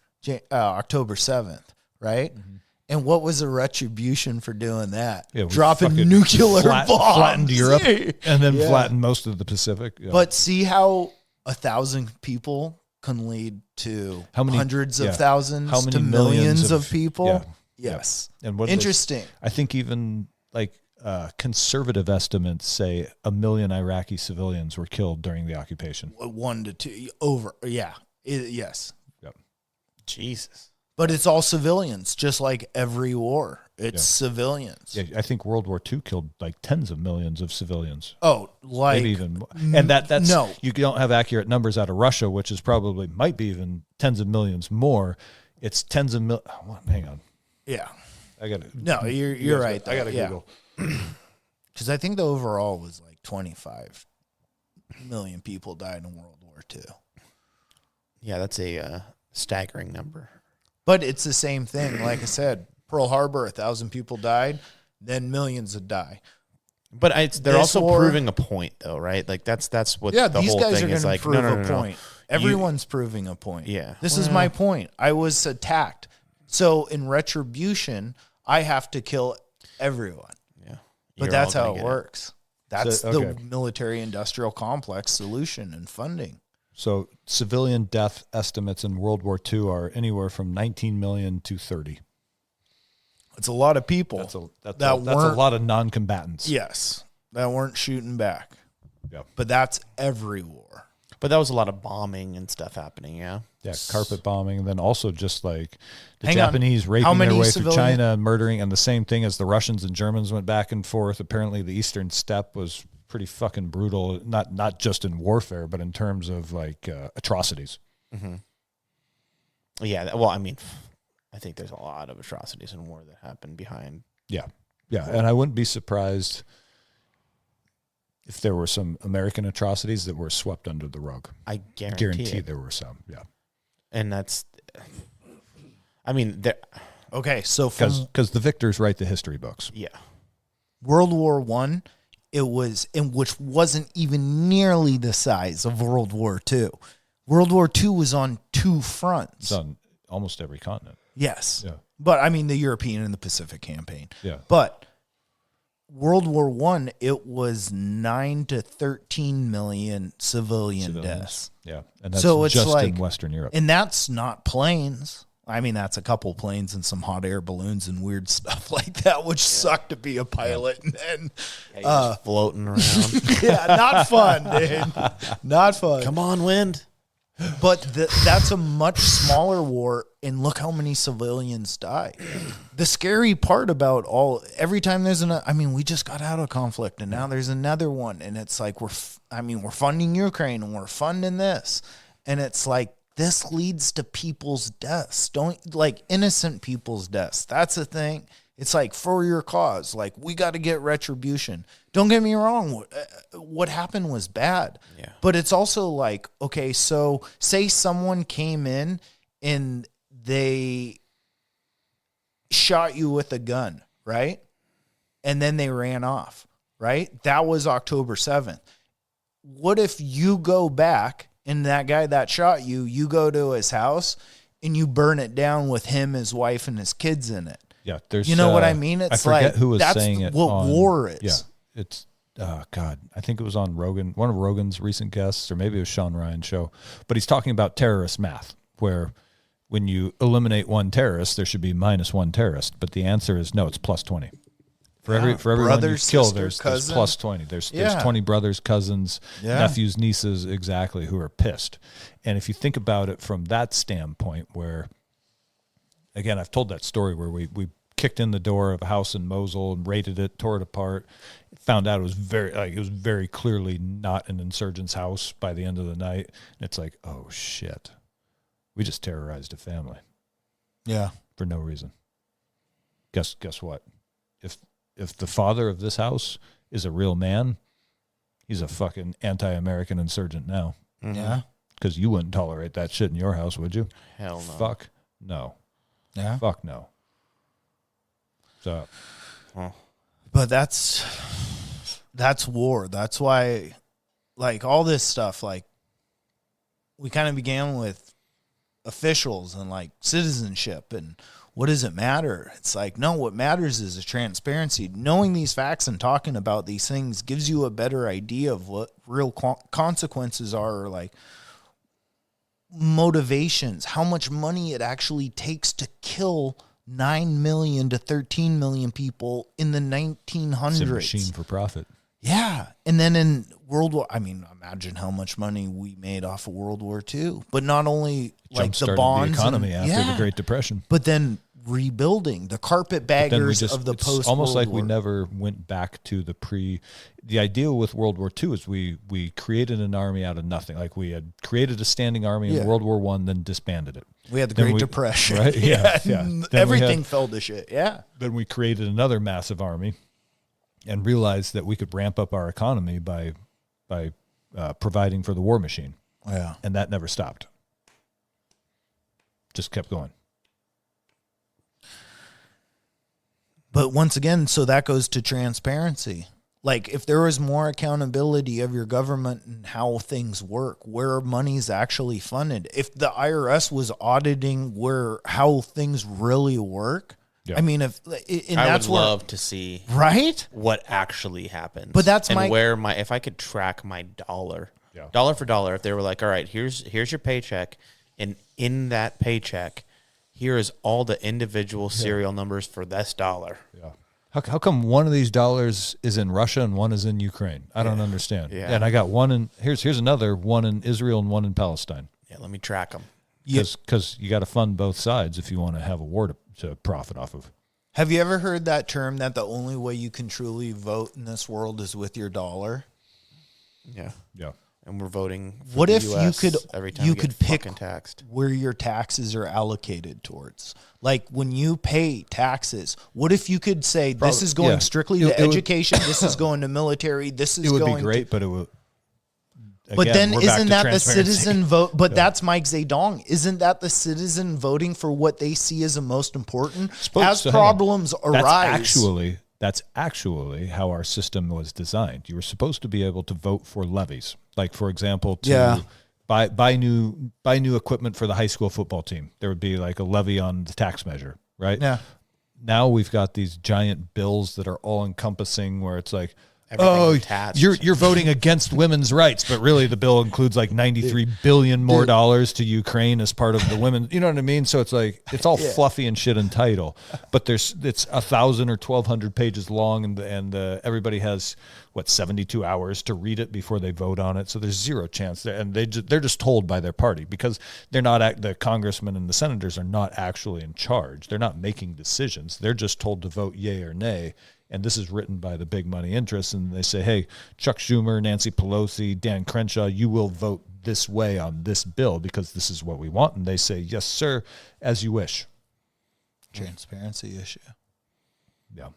October 7th, right? Mm-hmm. And what was the retribution for doing that? Yeah, we Dropping fucking nuclear bombs. flattened Europe and then Yeah. flattened most of the Pacific. Yeah. But see how 1,000 people can lead to How many- hundreds yeah. of thousands How many to millions of of- people? yeah. Yes. And what Interesting. I think even like conservative estimates say 1 million Iraqi civilians were killed during the occupation. 1 to 2 over. Yeah. Yes. Yep. Jesus. But it's all civilians, just like every war. It's Yeah. civilians. Yeah, I think World War II killed like tens of millions of civilians. Oh, like Maybe even more. And that's no. you don't have accurate numbers out of Russia, which is probably might be even tens of millions more. It's tens of mil. Hang on, yeah. I got to. No, you're right. I got to though. Yeah. Google. Because I think the overall was like 25 million people died in World War II. Yeah, that's a staggering number. But it's the same thing. Like I said, Pearl Harbor, 1,000 people died, then millions would die. But they're This also war- proving a point, though, right? Like that's what Yeah, the these whole guys thing are is going like. to prove No. a point. Everyone's proving a point. Yeah. This is my point. I was attacked. So in retribution, I have to kill everyone. Yeah, But You're that's all how gonna it get works. That's So, the okay. military-industrial complex solution and funding. So civilian death estimates in World War II are anywhere from 19 million to 30. It's a lot of people. That's a weren't- lot of non-combatants. Yes, that weren't shooting back. Yeah. But that's every war. But that was a lot of bombing and stuff happening. Yeah. Yeah, carpet bombing, and then also just like the Hang on. Japanese How raping many their way through civilian- China and murdering, and the same thing as the Russians and Germans went back and forth. Apparently, the Eastern Steppe was pretty fucking brutal, not just in warfare, but in terms of like atrocities. Mm-hmm. Yeah. Well, I mean, I think there's a lot of atrocities in war that happen behind. Yeah, and I wouldn't be surprised if there were some American atrocities that were swept under the rug. I guarantee it. there were some. Yeah, And that's. I mean, there. Okay, so from because the victors write the history books. Yeah. World War I, it was, in which wasn't even nearly the size of World War II. World War II was on two fronts. It's on almost every continent. Yes. Yeah. But I mean the European and the Pacific campaign. Yeah. But World War I, it was 9 to 13 million civilian deaths. Yeah, and that's So it's just like- in Western Europe. And that's not planes. I mean, that's a couple planes and some hot air balloons and weird stuff like that, which sucked to be a pilot. And You're just floating around. yeah, not fun, dude. Not fun. Come on, wind. But that's a much smaller war, and look how many civilians die. The scary part about every time there's we just got out of conflict, and now there's another one, and it's like we're funding Ukraine, and we're funding this, and it's like this leads to people's deaths. Innocent people's deaths. That's the thing. It's like for your cause. Like we got to get retribution. Don't get me wrong. What happened was bad. Yeah. But it's also like, okay, so say someone came in and they shot you with a gun, right? And then they ran off, right? That was October 7th. What if you go back and that guy that shot you, you go to his house and you burn it down with him, his wife, and his kids in it? Yeah, there's. You know what I mean? It's I forget like who was that's saying it. what on, war is. Yeah, it's. God, I think it was on Rogan, one of Rogan's recent guests, or maybe it was Sean Ryan's show. But he's talking about terrorist math, where when you eliminate one terrorist, there should be minus one terrorist. But the answer is no, it's plus 20. For every one Brother, you kill, sister, there's cousin. plus 20. There's Yeah. 20 brothers, cousins, Yeah. nephews, nieces, exactly, who are pissed. And if you think about it from that standpoint, where, again, I've told that story where we kicked in the door of a house in Mosul and raided it, tore it apart, found out it was very clearly not an insurgent's house by the end of the night. And it's like, oh shit, we just terrorized a family Yeah. for no reason. Guess what? If the father of this house is a real man, he's a fucking anti-American insurgent now. Mhm. Yeah. Because you wouldn't tolerate that shit in your house, would you? Hell no. Fuck no. Yeah. Fuck no. So, But that's war. That's why, like, all this stuff, like, we kind of began with officials and, like, citizenship and what does it matter? It's like, no, what matters is the transparency. Knowing these facts and talking about these things gives you a better idea of what real consequences are, or, like, motivations, how much money it actually takes to kill 9 million to 13 million people in the 1900s. it's a machine for profit. Yeah. And then in World War, I mean, imagine how much money we made off of World War II. But not only like the Jump-started bonds, the economy and, after the Great Depression. but then rebuilding the carpetbaggers of the it's post. almost like we War. never went back to the idea with World War II is we created an army out of nothing. Like we had created a standing army in World War I, then disbanded it. We had the Then Great Depression. Right? Yeah. and Then we everything had- fell to shit. Yeah. Then we created another massive army and realized that we could ramp up our economy by providing for the war machine. Yeah. And that never stopped. Just kept going. But once again, so that goes to transparency. Like, if there was more accountability of your government and how things work, where money's actually funded, if the IRS was auditing how things really work, Yeah. I mean, and I that's would love to see right? what actually happens. But that's and my- if I could track my dollar, Yeah. dollar for dollar, if they were like, all right, here's your paycheck, and in that paycheck, here is all the individual serial numbers for this dollar. Yeah. How come one of these dollars is in Russia and one is in Ukraine? I don't understand. Yeah. And I got here's another, one in Israel and one in Palestine. Yeah, let me track them. Because you got to fund both sides if you want to have a war to profit off of. Have you ever heard that term that the only way you can truly vote in this world is with your dollar? Yeah. Yeah. And we're voting for What the if US you could every time you we get could pick fucking taxed? where your taxes are allocated towards? Like when you pay taxes, what if you could say this is going strictly to It would- education, this is going to military, this is It would going be great, but it would. But again, then we're back isn't to that the transparency. citizen vote? But that's Mike Zedong. Isn't that the citizen voting for what they see as the most important? As So hang on. problems arise. That's actually how our system was designed. You were supposed to be able to vote for levies, like for example, to buy new equipment for the high school football team. There would be like a levy on the tax measure, right? Yeah. Now we've got these giant bills that are all encompassing, where it's like, Everything attached. you're voting against women's rights, but really the bill includes like $93 billion more dollars to Ukraine as part of the women. You know what I mean? So it's like it's all fluffy and shit in title, but it's 1,000 or 1,200 pages long, and everybody has 72 hours to read it before they vote on it. So there's zero chance there, and they're just told by their party because they're not the congressmen and the senators are not actually in charge. They're not making decisions. They're just told to vote yay or nay. And this is written by the big money interests, and they say, hey, Chuck Schumer, Nancy Pelosi, Dan Crenshaw, you will vote this way on this bill because this is what we want. And they say, yes, sir, as you wish. Transparency issue. Yeah.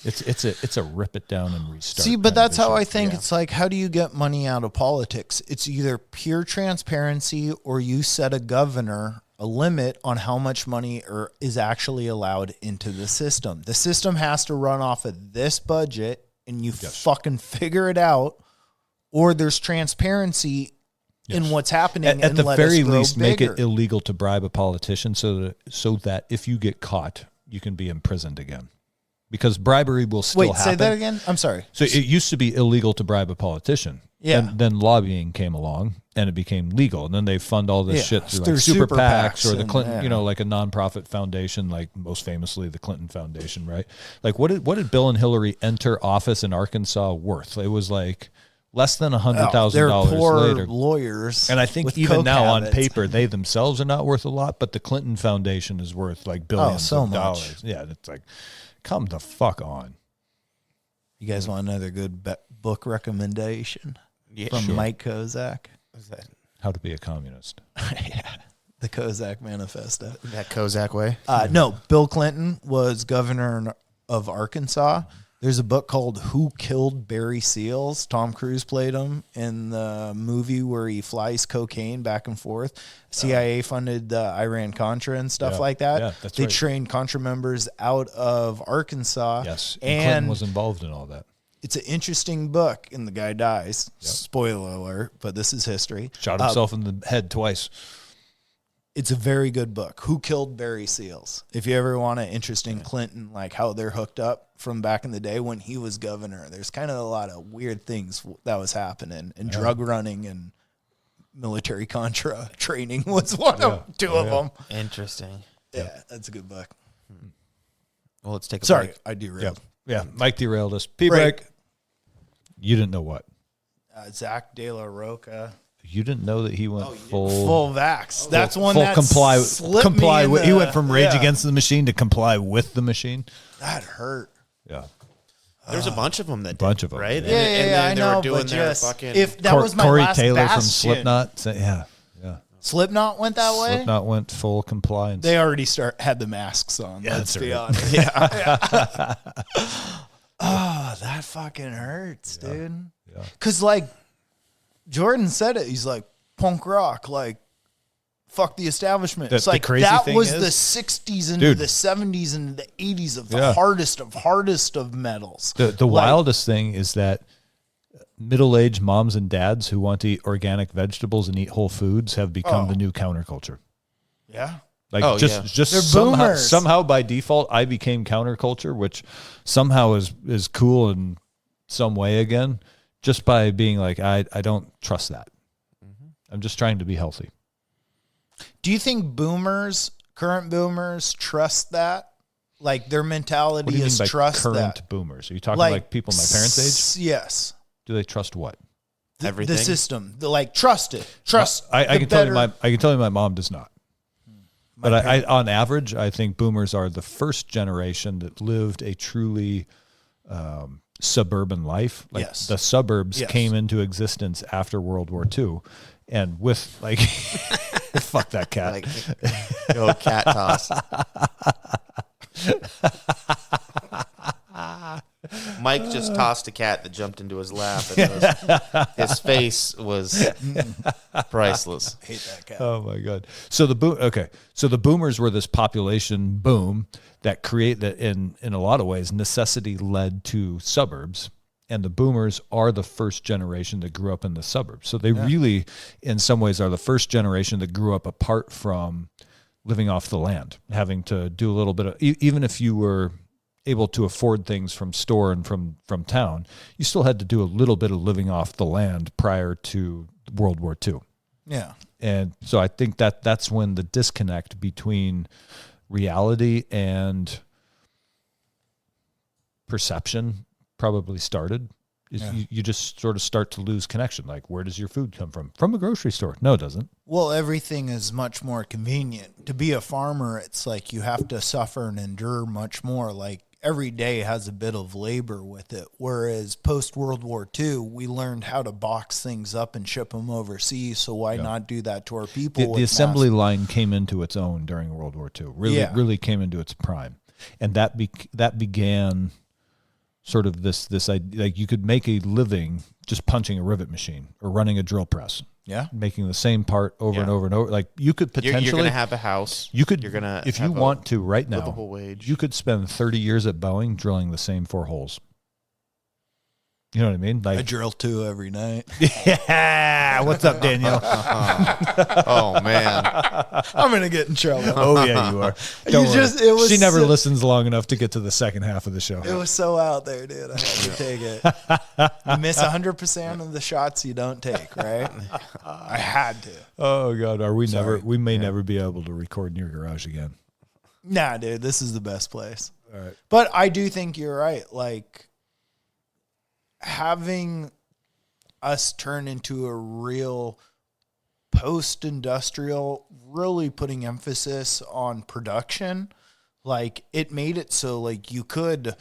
It's a rip it down and restart. See, but kind of that's how issue. I think it's like, how do you get money out of politics? It's either pure transparency or you set a limit on how much money is actually allowed into the system. The system has to run off of this budget and you fucking figure it out, or there's transparency in what's happening. At the very least, make bigger. it illegal to bribe a politician so that if you get caught, you can be imprisoned again. Because bribery will still happen. Say that again? I'm sorry. So it used to be illegal to bribe a politician. Yeah. And then lobbying came along and it became legal. And then they fund all this shit through like super PACs or the Clinton, you know, like a nonprofit foundation, like most famously the Clinton Foundation, right? Like what did Bill and Hillary enter office in Arkansas worth? It was like less than $100,000 They're poor later. lawyers. And I think even now on paper, they themselves are not worth a lot, but the Clinton Foundation is worth like billions of dollars. Yeah. It's like, come the fuck on. You guys want another good book recommendation? From Mike Kozak. What's that? How to be a communist. Yeah. The Kozak Manifesto. That Kozak way? No, Bill Clinton was governor of Arkansas. There's a book called Who Killed Barry Seals. Tom Cruise played him in the movie where he flies cocaine back and forth. CIA funded Iran-Contra and stuff like that. Yeah, that's they right. trained Contra members out of Arkansas. Yes, and Clinton was involved in all that. It's an interesting book, and the guy dies. Yep. Spoiler alert, but this is history. Shot himself in the head twice. It's a very good book. Who Killed Barry Seals? If you ever want an interesting Clinton, like how they're hooked up from back in the day when he was governor, there's kind of a lot of weird things that was happening, and drug running and military Contra training was two of them. Interesting. Yeah, that's a good book. Well, let's take a Sorry, break. I derailed. Yeah, Mike derailed us. Break. You didn't know what? Zach De La Roca. You didn't know that he went full vax. That's one full that comply with. He went from Rage Against the Machine to comply with the machine. That hurt. Yeah. There's a bunch of them that bunch did, of them, right? yeah. And they know, were doing but their just, fucking. if that was my Corey last Taylor bastion. from Slipknot. Yeah. Slipknot went that way? Slipknot went full compliance. They already had the masks on. Yeah, let's be right. honest. Yeah. Oh, that fucking hurts, dude. Yeah. Because, like, Jordan said it. He's like, punk rock, like, fuck the establishment. It's like, that was the 60s into the 70s and the 80s of the hardest of metals. The wildest thing is that middle-aged moms and dads who want to eat organic vegetables and eat whole foods have become the new counterculture. Yeah. Like just somehow by default, I became counterculture, which somehow is cool in some way again, just by being like, I don't trust that. Mm-hmm. I'm just trying to be healthy. Do you think current boomers trust that? Like their mentality What do you is mean by trust current that? boomers? Are you talking like people my parents' age? Yes. Do they trust what? Everything. The system. Trust it. Trust. I can tell you my mom does not. But I on average, I think boomers are the first generation that lived a truly suburban life. Like the suburbs came into existence after World War II. And with like, fuck that cat. Like, go cat toss. Mike just tossed a cat that jumped into his lap, and his face was priceless. I hate that cat. Oh my god! So the boomers were this population boom that create that in a lot of ways necessity led to suburbs, and the boomers are the first generation that grew up in the suburbs. So they really, in some ways, are the first generation that grew up apart from living off the land, having to do a little bit of even if you were able to afford things from store and from town, you still had to do a little bit of living off the land prior to World War II. Yeah. And so I think that's when the disconnect between reality and perception probably started. You just sort of start to lose connection. Like, where does your food come from? From a grocery store. No, it doesn't. Well, everything is much more convenient. To be a farmer, it's like you have to suffer and endure much more. Like, every day has a bit of labor with it. Whereas post-World War II, we learned how to box things up and ship them overseas. So why not do that to our people? The assembly line came into its own during World War II. Really came into its prime. And that began sort of this idea, like you could make a living just punching a rivet machine or running a drill press. Yeah. Making the same part over and over and over. Like you could potentially... You're going to have a house. You're going to if you want to right now, livable wage. You could spend 30 years at Boeing drilling the same 4 holes. You know what I mean? I Like, drill 2 every night. yeah. What's up, Danielle? Oh man. I'm gonna get in trouble. Oh yeah, you are. You Don't worry. just- it was she never so- listens long enough to get to the second half of the show. It was so out there, dude. I had to take it. You miss 100% of the shots you don't take, right? I had to. Oh god, are we Sorry. never? We may never be able to record in your garage again. Nah, dude, this is the best place. All right. But I do think you're right. Like, having us turn into a real post-industrial, really putting emphasis on production, like, it made it so, like, you could...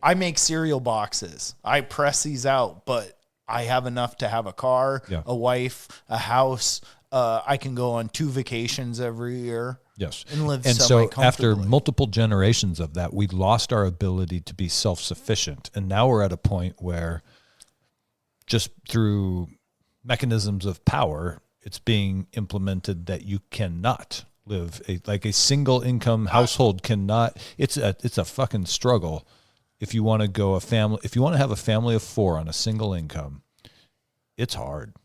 I make cereal boxes. I press these out, but I have enough to have a car, Yeah. a wife, a house. I can go on 2 vacations every year. Yes. And live and so after semi-comfortably. multiple generations of that, we lost our ability to be self-sufficient. And now we're at a point where just through mechanisms of power, it's being implemented that you cannot live like a single income household cannot. It's a fucking struggle. If you want to go if you want to have a family of 4 on a single income, it's hard.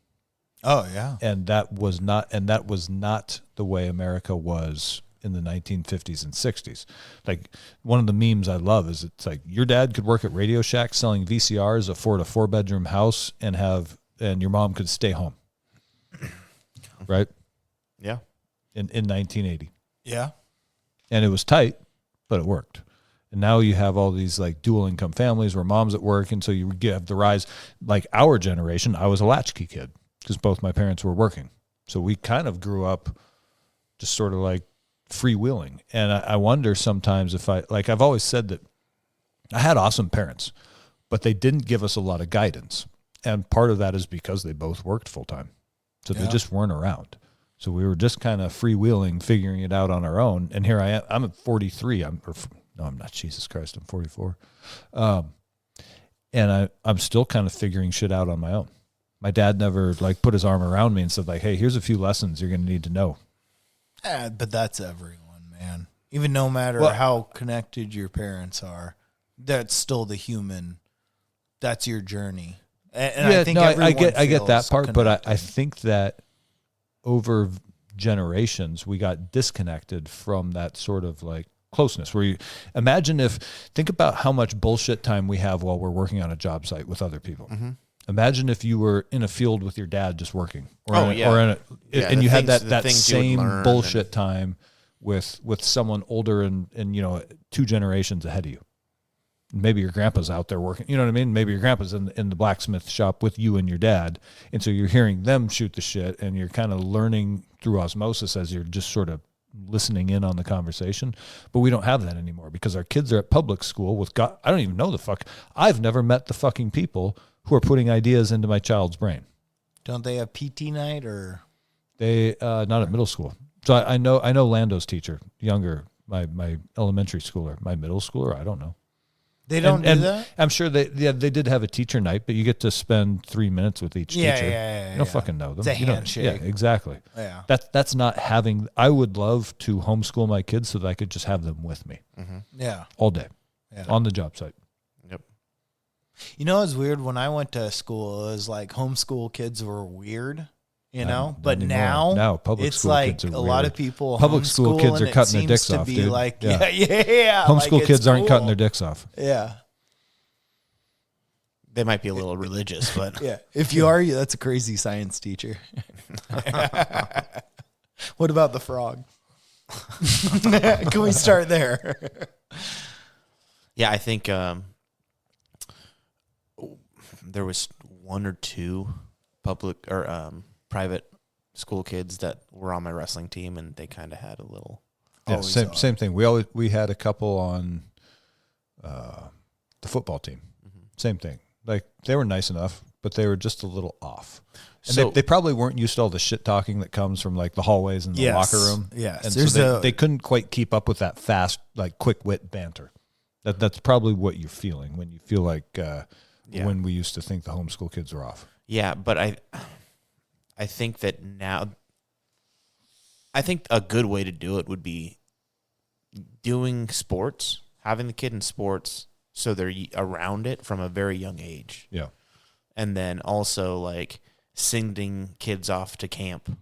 Oh, yeah. And that was not the way America was in the 1950s and 60s. Like, one of the memes I love is it's like your dad could work at Radio Shack selling VCRs, afford a 4-bedroom house, and your mom could stay home. Right? Yeah. In 1980. Yeah. And it was tight, but it worked. And now you have all these like dual income families where mom's at work, and so you have the rise. Like our generation, I was a latchkey kid because both my parents were working. So we kind of grew up just sort of like freewheeling. And I wonder sometimes if I've always said that I had awesome parents, but they didn't give us a lot of guidance. And part of that is because they both worked full time. So they just weren't around. So we were just kind of freewheeling, figuring it out on our own. And here I am. I'm at 43. I'm not. Jesus Christ, I'm 44. And I'm still kind of figuring shit out on my own. My dad never like put his arm around me and said like, hey, here's a few lessons you're going to need to know. But that's everyone, man. Even no matter how connected your parents are, that's still the human. That's your journey. And I think I get that feels part, but I connected. think that over generations we got disconnected from that sort of like closeness. Where you think about how much bullshit time we have while we're working on a job site with other people. Mm-hmm. Imagine if you were in a field with your dad just working, and you had that same bullshit time with someone older and 2 generations ahead of you. Maybe your grandpa's out there working, you know what I mean? Maybe your grandpa's in the blacksmith shop with you and your dad. And so you're hearing them shoot the shit and you're kind of learning through osmosis as you're just sort of listening in on the conversation. But we don't have that anymore because our kids are at public school with God. I don't even know I've never met the fucking people who are putting ideas into my child's brain. Don't they have PT night or? They, not at middle school. So I know Lando's teacher, younger, my elementary schooler, my middle schooler. I don't know. They don't do that? I'm sure they did have a teacher night, but you get to spend 3 minutes with each teacher. Yeah. You don't fucking know them. It's a You don't- handshake. Yeah, exactly. Yeah. That's not having. I would love to homeschool my kids so that I could just have them with me Yeah. all day on the job site. Yep. You know, it's weird. When I went to school, it was like homeschool kids were weird, Not but anymore. Now public it's school like kids are a lot weird. of people. Public school kids homeschool, are and it cutting their seems dicks to off, be dude. Like, Yeah. yeah. Homeschool like, it's kids aren't cool. cutting their dicks off. Yeah. They might be a little religious, but Yeah. If you are, that's a crazy science teacher. What about the frog? Can we start there? yeah, I think there was 1 or 2 public or private school kids that were on my wrestling team, and they kind of had a little. Yeah, same thing. We had a couple on the football team. Same thing. Like they were nice enough, but they were just a little off. And So- they probably weren't used to all the shit talking that comes from like the hallways and the locker room. Yes. And There's so they couldn't quite keep up with that fast, like quick wit banter. That's probably what you're feeling when you feel like when we used to think the homeschool kids were off. Yeah, but I think that now, I think a good way to do it would be doing sports, having the kid in sports so they're around it from a very young age. Yeah. And then also like sending kids off to camp.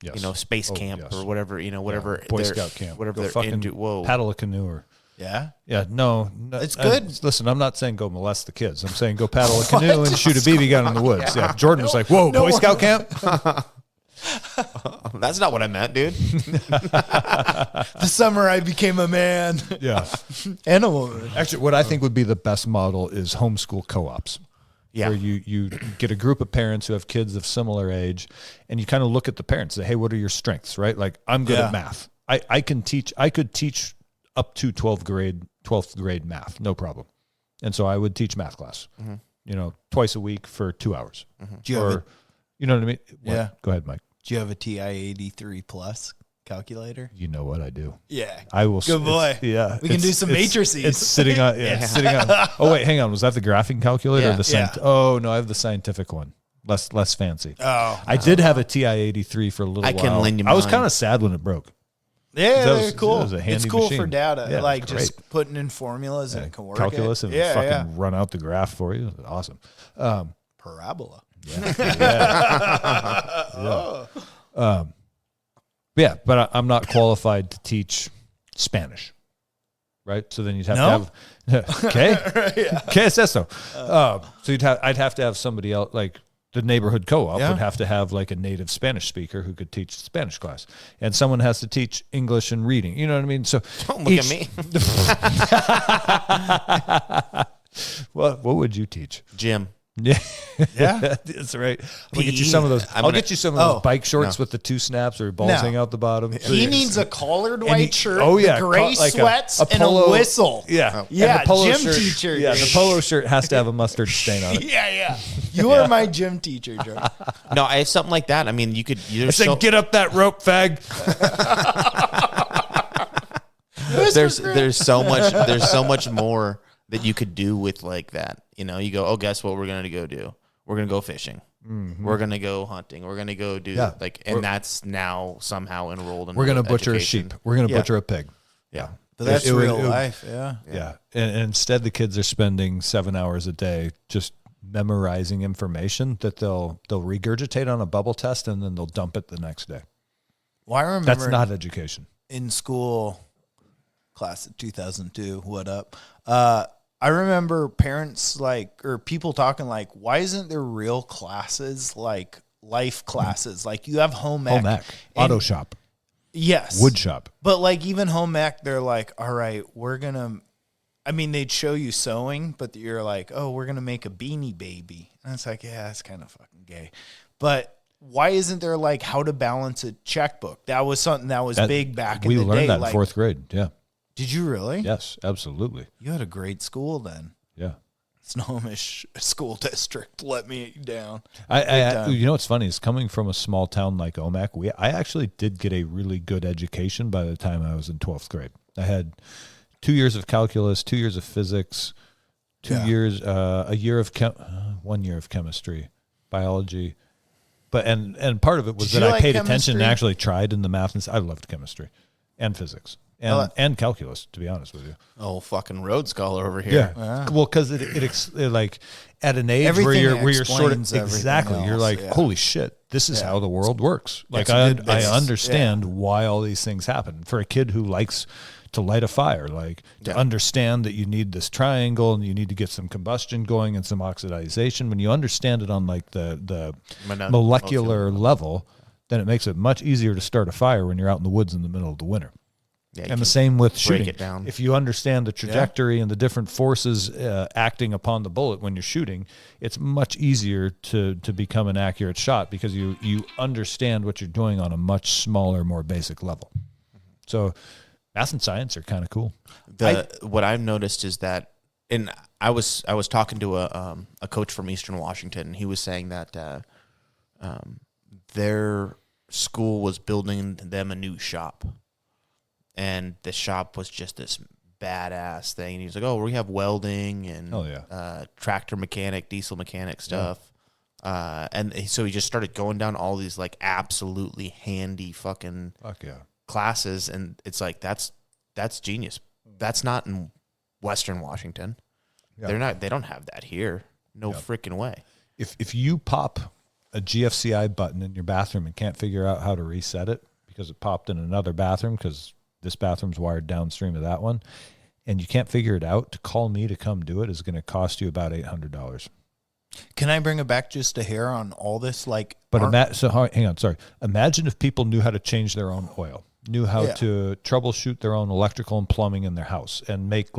Yes. You know, space camp or whatever, whatever. Yeah. Boy Scout camp. Whatever Go they're fucking into. Whoa. paddle a canoe or. Yeah. Yeah, no. It's good. Listen, I'm not saying go molest the kids. I'm saying go paddle a canoe and shoot a BB gun in the woods. Yeah. Jordan was like, whoa, Boy Scout camp? That's not what I meant, dude. The summer I became a man. Yeah. And a woman. Actually, what I think would be the best model is homeschool co-ops. Yeah. Where you get a group of parents who have kids of similar age, and you kind of look at the parents and say, hey, what are your strengths, right? Like, I'm good at math. I could teach up to 12th grade math, no problem. And so I would teach math class, twice a week for 2 hours. Do you have you know what I mean? Yeah. Go ahead, Mike. Do you have a TI-83 plus calculator? You know what I do. Yeah. I will. Good boy. Yeah. We can do some matrices. It's sitting on. Yeah. It's sitting on. Oh wait, hang on. Was that the graphing calculator? Yeah. Or the Oh no, I have the scientific one. Less fancy. Oh. I did have a TI-83 for a little while. I can lend you I was mine. kind of sad when it broke. Yeah, That they're was- cool. that was a handy It's cool machine. for data. Yeah, it was like great. just putting in formulas and it can work. Calculus and fucking run out the graph for you. It was awesome. Parabola. Yeah, but I'm not qualified to teach Spanish, right? So then you'd have to have okay, okay, it says so. So I'd have to have somebody else, like the neighborhood co-op would have to have like a native Spanish speaker who could teach Spanish class, and someone has to teach English and reading. You know what I mean? So Don't look at me. what would you teach? Jim. Yeah, Yeah. that's right. I'll get you some of those. I'll get you some of those bike shorts with the 2 snaps or your balls hang out the bottom. He needs a collared white shirt, the gray like sweats, a polo, and a whistle. Yeah, Yeah, and the polo gym shirt, teacher. Yeah, the polo shirt has to have a mustard stain on it. Yeah. You are my gym teacher, Joe. No, I something like that. I mean, you could. I said, get up that rope, fag. There's so much more that you could do with like that. You go, oh, guess what we're gonna go do? We're gonna go fishing. Mm-hmm. We're gonna go hunting. We're gonna go do and that's now somehow enrolled in. We're gonna butcher education. a sheep. We're gonna butcher a pig. Yeah, But that's real life. Yeah. Yeah. And instead, the kids are spending 7 hours a day just memorizing information that they'll regurgitate on a bubble test and then they'll dump it the next day. Well, I remember That's not education. in school, class of 2002. What up? I remember parents or people talking like, why isn't there real classes like life classes? Like you have home ec. Home ec, auto shop, Yes. wood shop. But like even home ec, they're like, all right, they'd show you sewing, but you're like, oh, we're going to make a beanie baby. And it's like, yeah, that's kind of fucking gay. But why isn't there like how to balance a checkbook? That was something that was big back in the day. We learned that in like, 4th grade. Yeah. Did you really? Yes, absolutely. You had a great school then. Yeah. Snohomish School District let me down. I you know what's funny is coming from a small town like Omak, I actually did get a really good education by the time I was in 12th grade. I had 2 years of calculus, 2 years of physics, 2 years, a year of 1 year of chemistry, biology. But and part of it was that I paid attention and actually tried in the math, and I loved chemistry and physics. And calculus, to be honest with you. Oh, fucking Rhodes Scholar over here. Yeah. Well, because it like at an age Everything where you're sort of explains everything exactly, you're else, like, yeah. holy shit, this is how the world works. Like It's a good I business. understand why all these things happen. For a kid who likes to light a fire, like to understand that you need this triangle and you need to get some combustion going and some oxidization. When you understand it on like the molecular level, then it makes it much easier to start a fire when you're out in the woods in the middle of the winter. Yeah, And the same with break shooting. it down. If you understand the trajectory and the different forces acting upon the bullet when you're shooting, it's much easier to become an accurate shot because you understand what you're doing on a much smaller, more basic level. So math and science are kind of cool. What I've noticed is that, and I was talking to a coach from Eastern Washington, and he was saying that their school was building them a new shop. And the shop was just this badass thing. And he was like, oh, we have welding and tractor mechanic, diesel mechanic stuff. Yeah. And so he just started going down all these like absolutely handy fucking classes. And it's like, that's genius. That's not in Western Washington. Yeah. They don't have that here. No freaking way. If you pop a GFCI button in your bathroom and can't figure out how to reset it because it popped in another bathroom because this bathroom's wired downstream of that one, and you can't figure it out, to call me to come do it is going to cost you about $800. Can I bring it back just a hair on all this? Like, But hang on, sorry. Imagine if people knew how to change their own oil, knew how to troubleshoot their own electrical and plumbing in their house, and make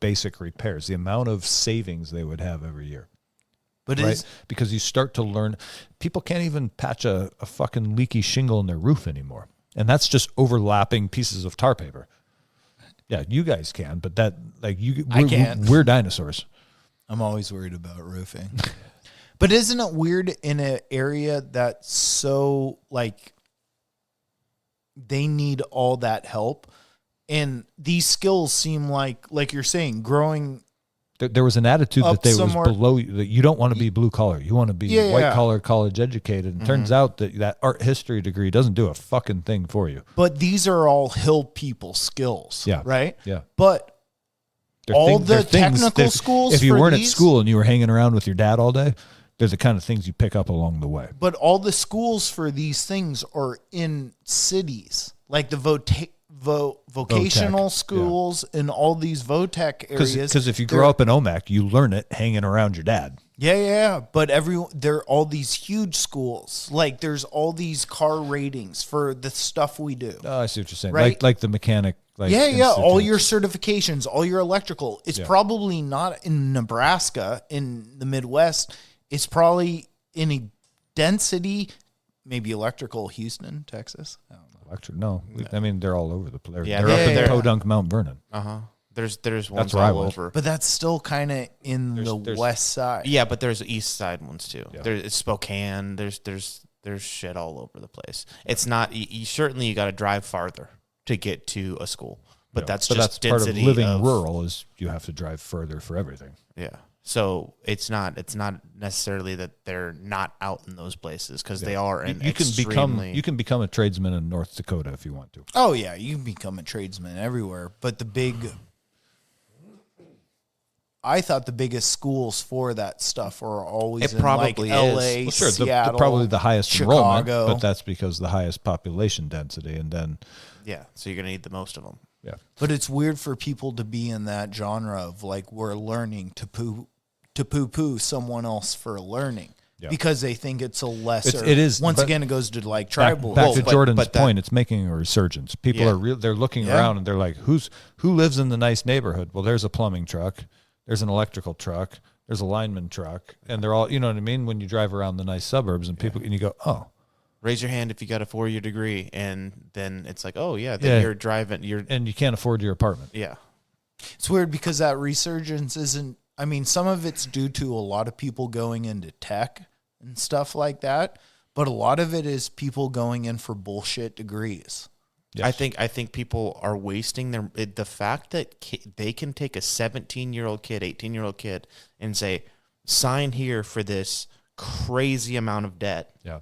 basic repairs. The amount of savings they would have every year. but Right? Because you start to learn, people can't even patch a fucking leaky shingle in their roof anymore. And that's just overlapping pieces of tar paper. Yeah, you guys can, but I can't. We're dinosaurs. I'm always worried about roofing. But isn't it weird in an area that's so like they need all that help, and these skills seem like you're saying, growing. There was an attitude Up that they was somewhere- below you, that you don't want to be blue collar. You want to be Yeah, white yeah. collar, college educated. And turns out that art history degree doesn't do a fucking thing for you. But these are all hill people skills, Yeah. right? Yeah. But They're all they're the technical schools if you for weren't at these- school and you were hanging around with your dad all day, they're the kind of things you pick up along the way. But all the schools for these things are in cities, like the vocational Votech, schools and all these Votech areas. Because if you grow up in OMAC, you learn it hanging around your dad. Yeah. But there are all these huge schools. Like there's all these car ratings for the stuff we do. Oh, I see what you're saying. Right. Like the mechanic. Like Yeah. All institutes. your certifications, all your electrical. It's probably not in Nebraska, in the Midwest. It's probably in a density, maybe electrical, Houston, Texas. I don't know. Electric. No, I mean they're all over the place. Yeah, They're up in they're- Podunk, Mount Vernon. There's ones where I all went. over. But that's still kind of in the there's- west side. Yeah, but there's east side ones too. Yeah. There's Spokane. There's shit all over the place. It's not. You certainly got to drive farther to get to a school, but that's just that's part of density living rural is you have to drive further for everything. Yeah. So it's not necessarily that they're not out in those places because they are. In You can extremely, become a tradesman in North Dakota if you want to. Oh yeah, you can become a tradesman everywhere. But I thought the biggest schools for that stuff are always It in probably like is. LA, Well, sure, Seattle, probably the highest enrollment, Chicago. but that's because the highest population density, and then yeah. So you're gonna need the most of them. yeah, But it's weird for people to be in that genre of like we're learning to poo-poo someone else for learning. Yeah. Because they think it's a lesser. It is, Once but again, it goes to like back, tribal. back to but- Jordan's but that- point, it's making a resurgence. People Yeah. are they're looking Yeah. around and they're like, who lives in the nice neighborhood? Well, there's a plumbing truck, there's an electrical truck, there's a lineman truck, and they're all, you know what I mean? When you drive around the nice suburbs and people and you go, oh, Raise your hand if you got a 4-year degree, and then it's like, oh yeah, then you're driving. and you can't afford your apartment. Yeah. It's weird because that resurgence isn't. I mean, some of it's due to a lot of people going into tech and stuff like that, but a lot of it is people going in for bullshit degrees. Yes. I think people are wasting the fact that they can take a 17-year-old kid, 18-year-old kid, and say, sign here for this crazy amount of debt. Yeah.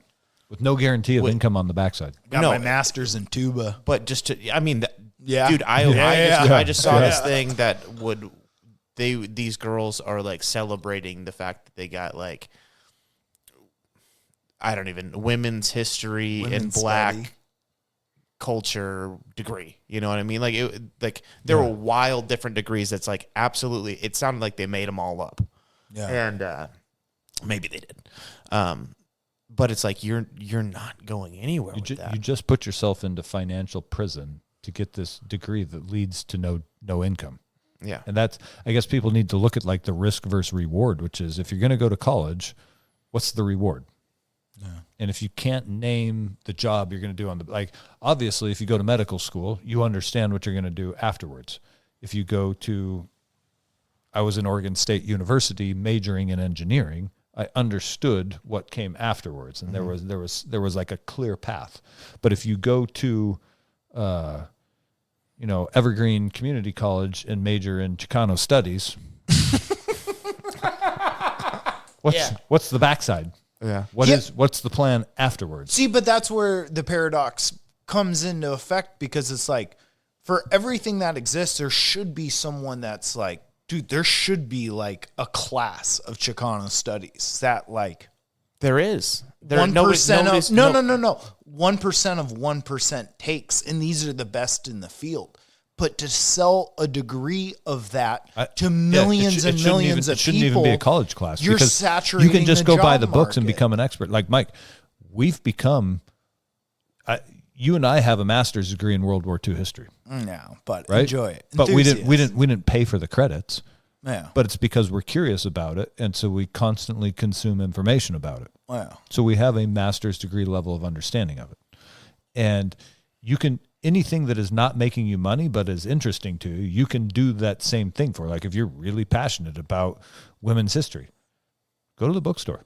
With no guarantee of income on the backside. Got No. my master's in tuba. But just to, I mean, Yeah. dude, Yeah. I just saw Yeah. this thing that these girls are like celebrating the fact that they got like, I don't even, women's history and Women's black study. culture degree. You know what I mean? Like there were wild different degrees. That's like absolutely. It sounded like they made them all up. Yeah. And maybe they did. But it's like you're not going anywhere with that. You just put yourself into financial prison to get this degree that leads to no income. Yeah. And that's, I guess people need to look at like the risk versus reward, which is if you're going to go to college, what's the reward? Yeah. And if you can't name the job you're going to do on the, like, obviously if you go to medical school, you understand what you're going to do afterwards. If you go to, I was in Oregon State University majoring in engineering, I understood what came afterwards. And there was like a clear path. But if you go to, Evergreen Community College and major in Chicano studies, what's the backside? Yeah. What's the plan afterwards? See, but that's where the paradox comes into effect because it's like for everything that exists, there should be someone that's like Dude, there should be like a class of Chicano studies that like There is. 1% of no. 1% of 1% takes, and these are the best in the field. But to sell a degree of that to millions and millions of people, it shouldn't even be a college class. You're because saturating. You can just go buy the books and market. become an expert. Like Mike, we've become. You and I have a master's degree in World War II history. No, but right? enjoy it. But we didn't pay for the credits. Yeah. But it's because we're curious about it, and so we constantly consume information about it. Wow. So we have a master's degree level of understanding of it. And you can, anything that is not making you money but is interesting to you, you can do that same thing for. Like if you're really passionate about women's history, go to the bookstore,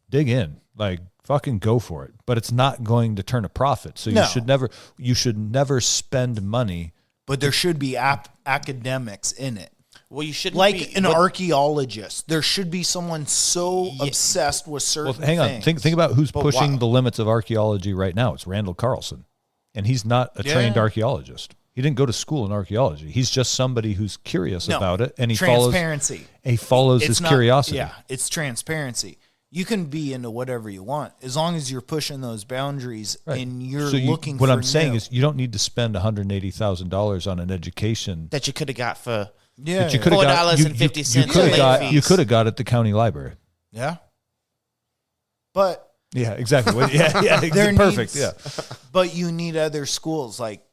dig in, like fucking go for it. But it's not going to turn a profit. So you should never spend money. But there should be academics in it. Well, you shouldn't like an archaeologist. There should be someone so obsessed with certain hang on. things. Think about who's pushing the limits of archaeology right now. It's Randall Carlson. And he's not a trained archaeologist. He didn't go to school in archaeology. He's just somebody who's curious about it, and he follows his curiosity. Yeah, it's transparency. You can be into whatever you want as long as you're pushing those boundaries and you're looking for what I'm saying is you don't need to spend $180,000 on an education that you could have got for that you could have got $4.50. You could have got at the county library. Yeah. But yeah, exactly. Perfect. But you need other schools. Like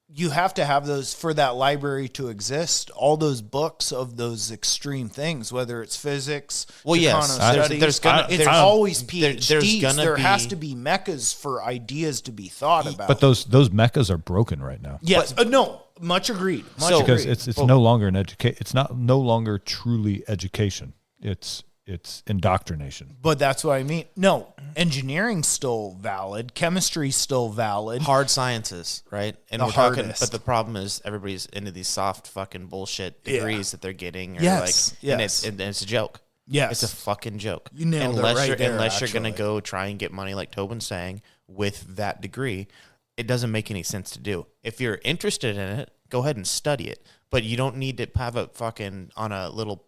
you have to have those for that library to exist. All those books of those extreme things, whether it's physics, studies, it's always PhDs. There has to be meccas for ideas to be thought about. But those meccas are broken right now. Yes, no, much agreed. Because it's no longer an education. It's no longer truly education. It's indoctrination. But that's what I mean. No, engineering's still valid. Chemistry's still valid. Hard sciences, right? And we're talking, but the problem is everybody's into these soft fucking bullshit degrees that they're getting. Or and it's a joke. Yes. It's a fucking joke. You nailed it right there, unless you're going to go try and get money like Tobin's saying with that degree, it doesn't make any sense to do. If you're interested in it, go ahead and study it. But you don't need to have it fucking on a little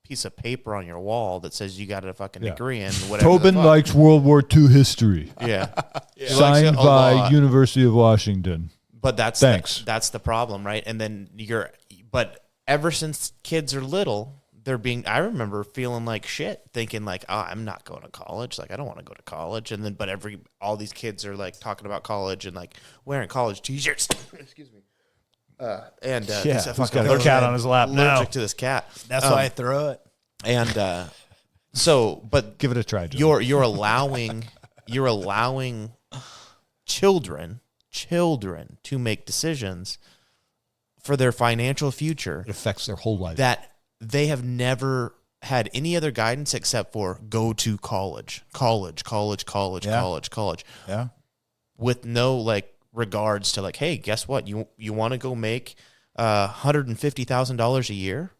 piece of paper on your wall that says you got a fucking degree in whatever. Tobin likes World War II history. Yeah. Signed by University of Washington. But that's the problem, right? And then but ever since kids are little, I remember feeling like shit, thinking like, oh, I'm not going to college. Like, I don't want to go to college. And then, but all these kids are like talking about college and like wearing college t-shirts. Excuse me. He's got a cat on his lap now. Allergic to this cat. That's why I throw it. And but give it a try. Joey. You're allowing children to make decisions for their financial future. It affects their whole life. That they have never had any other guidance except for go to college. Yeah. With no like regards to like, hey, guess what? You want to go make $150,000 a year?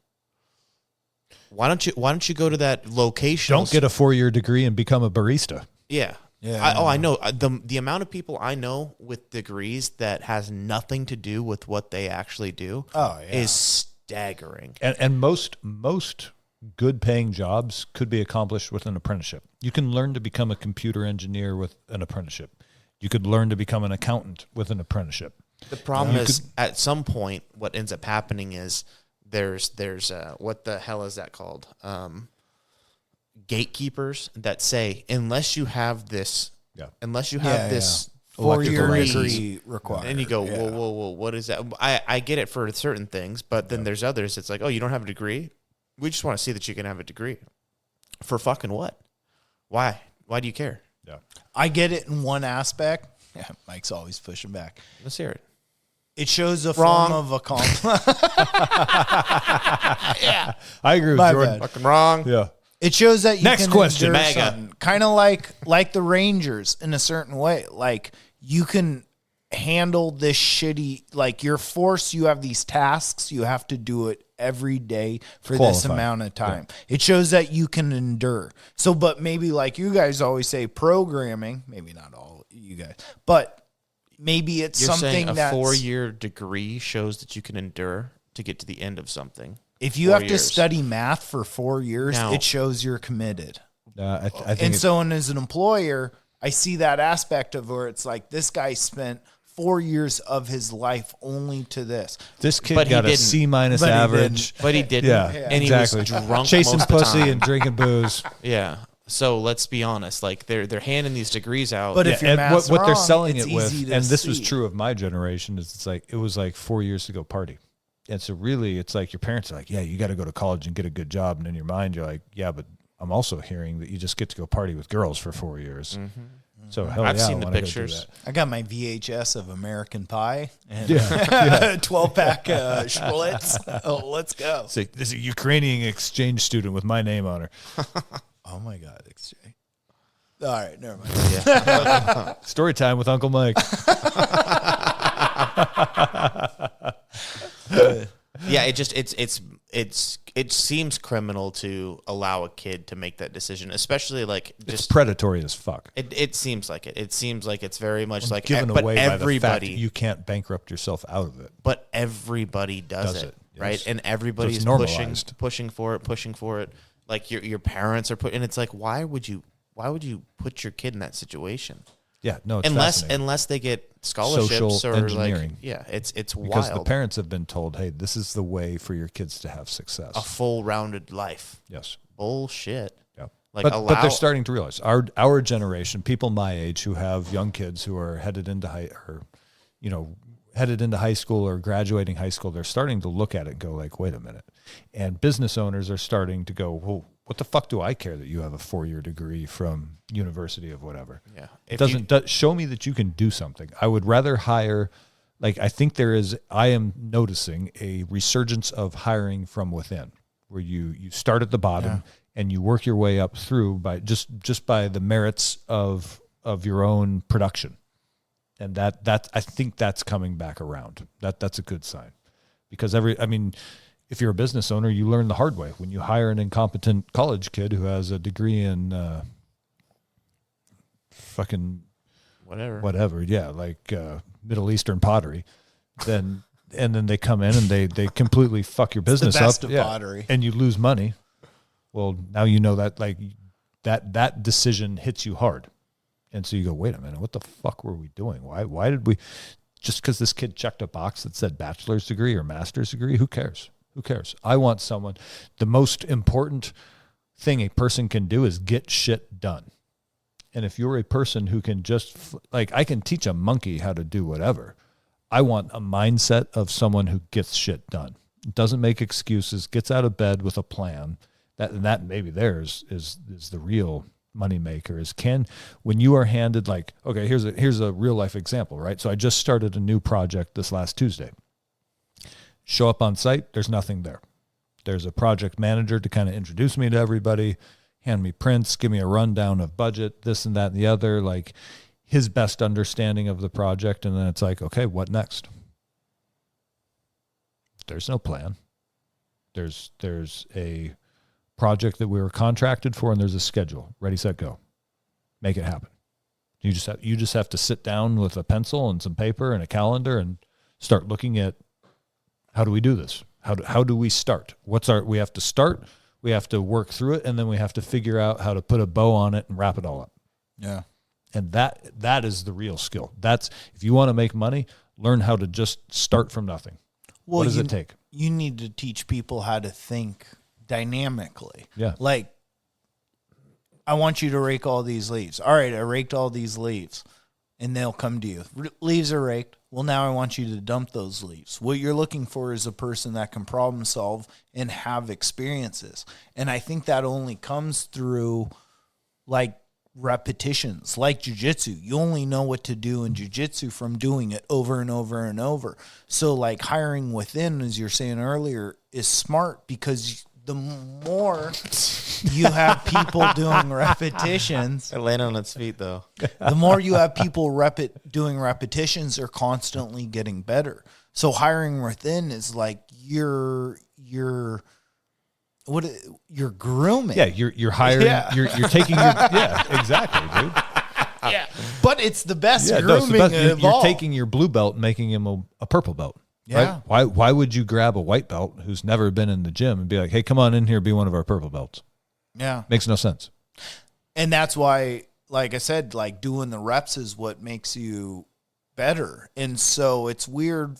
Why don't you go to that location? Don't get a 4-year degree and become a barista. Yeah. I know the amount of people I know with degrees that has nothing to do with what they actually do is staggering. And most good paying jobs could be accomplished with an apprenticeship. You can learn to become a computer engineer with an apprenticeship. You could learn to become an accountant with an apprenticeship. The problem is at some point what ends up happening is there's what the hell is that called? Gatekeepers that say unless you have this 4-year degree required. And you go, whoa, what is that? I get it for certain things, but then there's others. It's like, oh, you don't have a degree? We just want to see that you can have a degree. For fucking what? Why? Why do you care? Yeah. I get it in one aspect. Yeah, Mike's always pushing back. Let's hear it. It shows a form of accomplishment. Yeah. I agree with Jordan. Fucking wrong. Yeah. It shows that you Next can question. Kind of like the Rangers in a certain way. Like you can handle this shitty, like your force, you have these tasks, you have to do it every day for this amount of time. Yeah. It shows that you can endure. So, but maybe like you guys always say programming, maybe not all you guys, but maybe it's You're something saying that's a 4-year degree shows that you can endure to get to the end of something. If you 4 have to years. study math for 4 years, Now- it shows you're committed. I think And so, as an employer, I see that aspect of where it's like this guy spent 4 years of his life only to this. this kid But he got a didn't. C- But he average. But he didn't. Yeah, And exactly. he was drunk Chasing most of the pussy time. and drinking booze. Yeah. So let's be honest. Like they're handing these degrees out. But if your and math's what they're wrong, selling it's it with, easy to and this was see. true of my generation, is it was like 4 years to go party. And so really it's like your parents are like, yeah, you got to go to college and get a good job. And in your mind, you're like, yeah, but I'm also hearing that you just get to go party with girls for 4 years. So hell I've yeah, seen I the wanna go do pictures. that. I got my VHS of American Pie and Yeah, 12-pack Schlitz. Oh, let's go. It's like, this is a Ukrainian exchange student with my name on her. Oh, my God. Exchange. All right, never mind. Story time with Uncle Mike. Yeah, it seems criminal to allow a kid to make that decision, especially like It's just predatory as fuck. it seems like it. It seems like it's very much like Given but away by the fact everybody that you can't bankrupt yourself out of it. but everybody does it, yes. right? And everybody's So it's normalized. pushing for it. Like your parents are and it's like why would you put your kid in that situation? Yeah, no, it's Unless fascinating. they get scholarships Social or like engineering. it's Because wild. the parents have been told, hey, this is the way for your kids to have success. A full rounded life. Yes. Bullshit. Yeah. Like but allow they're starting to realize our generation, people my age who have young kids who are headed into high school or graduating high school, they're starting to look at it and go like, wait a minute. And business owners are starting to go, well, what the fuck do I care that you have a 4-year degree from university of whatever? Yeah. It doesn't show me that you can do something. I would rather hire, like, I think I am noticing a resurgence of hiring from within, where you start at the bottom and you work your way up through by just by the merits of your own production. And that I think that's coming back around. That's a good sign. Because if you're a business owner, you learn the hard way. When you hire an incompetent college kid who has a degree in fucking whatever, yeah, like Middle Eastern pottery, and then they come in and they completely fuck your business best up, of pottery. and you lose money. Well, now you know that like that decision hits you hard, and so you go, wait a minute, what the fuck were we doing? Why did we? Just because this kid checked a box that said bachelor's degree or master's degree, who cares? Who cares? I want someone. The most important thing a person can do is get shit done. And if you're a person who can just, like, I can teach a monkey how to do whatever. I want a mindset of someone who gets shit done. Doesn't make excuses, gets out of bed with a plan. That maybe theirs is the real moneymaker. When you are handed, like, okay, here's a real life example, right? So I just started a new project this last Tuesday. Show up on site, there's nothing there. There's a project manager to kind of introduce me to everybody, hand me prints, give me a rundown of budget, this and that and the other, like his best understanding of the project. And then it's like, okay, what next? There's no plan. There's a project that we were contracted for, and there's a schedule. Ready, set, go. Make it happen. You just have to sit down with a pencil and some paper and a calendar and start looking at, how do we do this? How do we start? We have to start, we have to work through it, and then we have to figure out how to put a bow on it and wrap it all up. Yeah. And that is the real skill. That's, if you want to make money, learn how to just start from nothing. Well, what does it take? You need to teach people how to think dynamically. Yeah. Like, I want you to rake all these leaves. All right, I raked all these leaves. And they'll come to you. Leaves are raked. Well, now I want you to dump those leaves. What you're looking for is a person that can problem solve and have experiences. And I think that only comes through, like, repetitions, like jiu-jitsu. You only know what to do in jiu-jitsu from doing it over and over and over. So, like, hiring within, as you're saying earlier, is smart, because the more you have people doing repetitions, They're laying on its feet though. the more you have people doing repetitions, are constantly getting better. So hiring within is like you're grooming. Yeah, you're hiring. Yeah. You're taking your exactly, dude. But it's the best Yeah, no, it's the grooming best. You're of all. taking your blue belt and making him a purple belt. Yeah. Right? Why would you grab a white belt who's never been in the gym and be like, hey, come on in here, be one of our purple belts? Yeah. Makes no sense. And that's why, like I said, like doing the reps is what makes you better. And so it's weird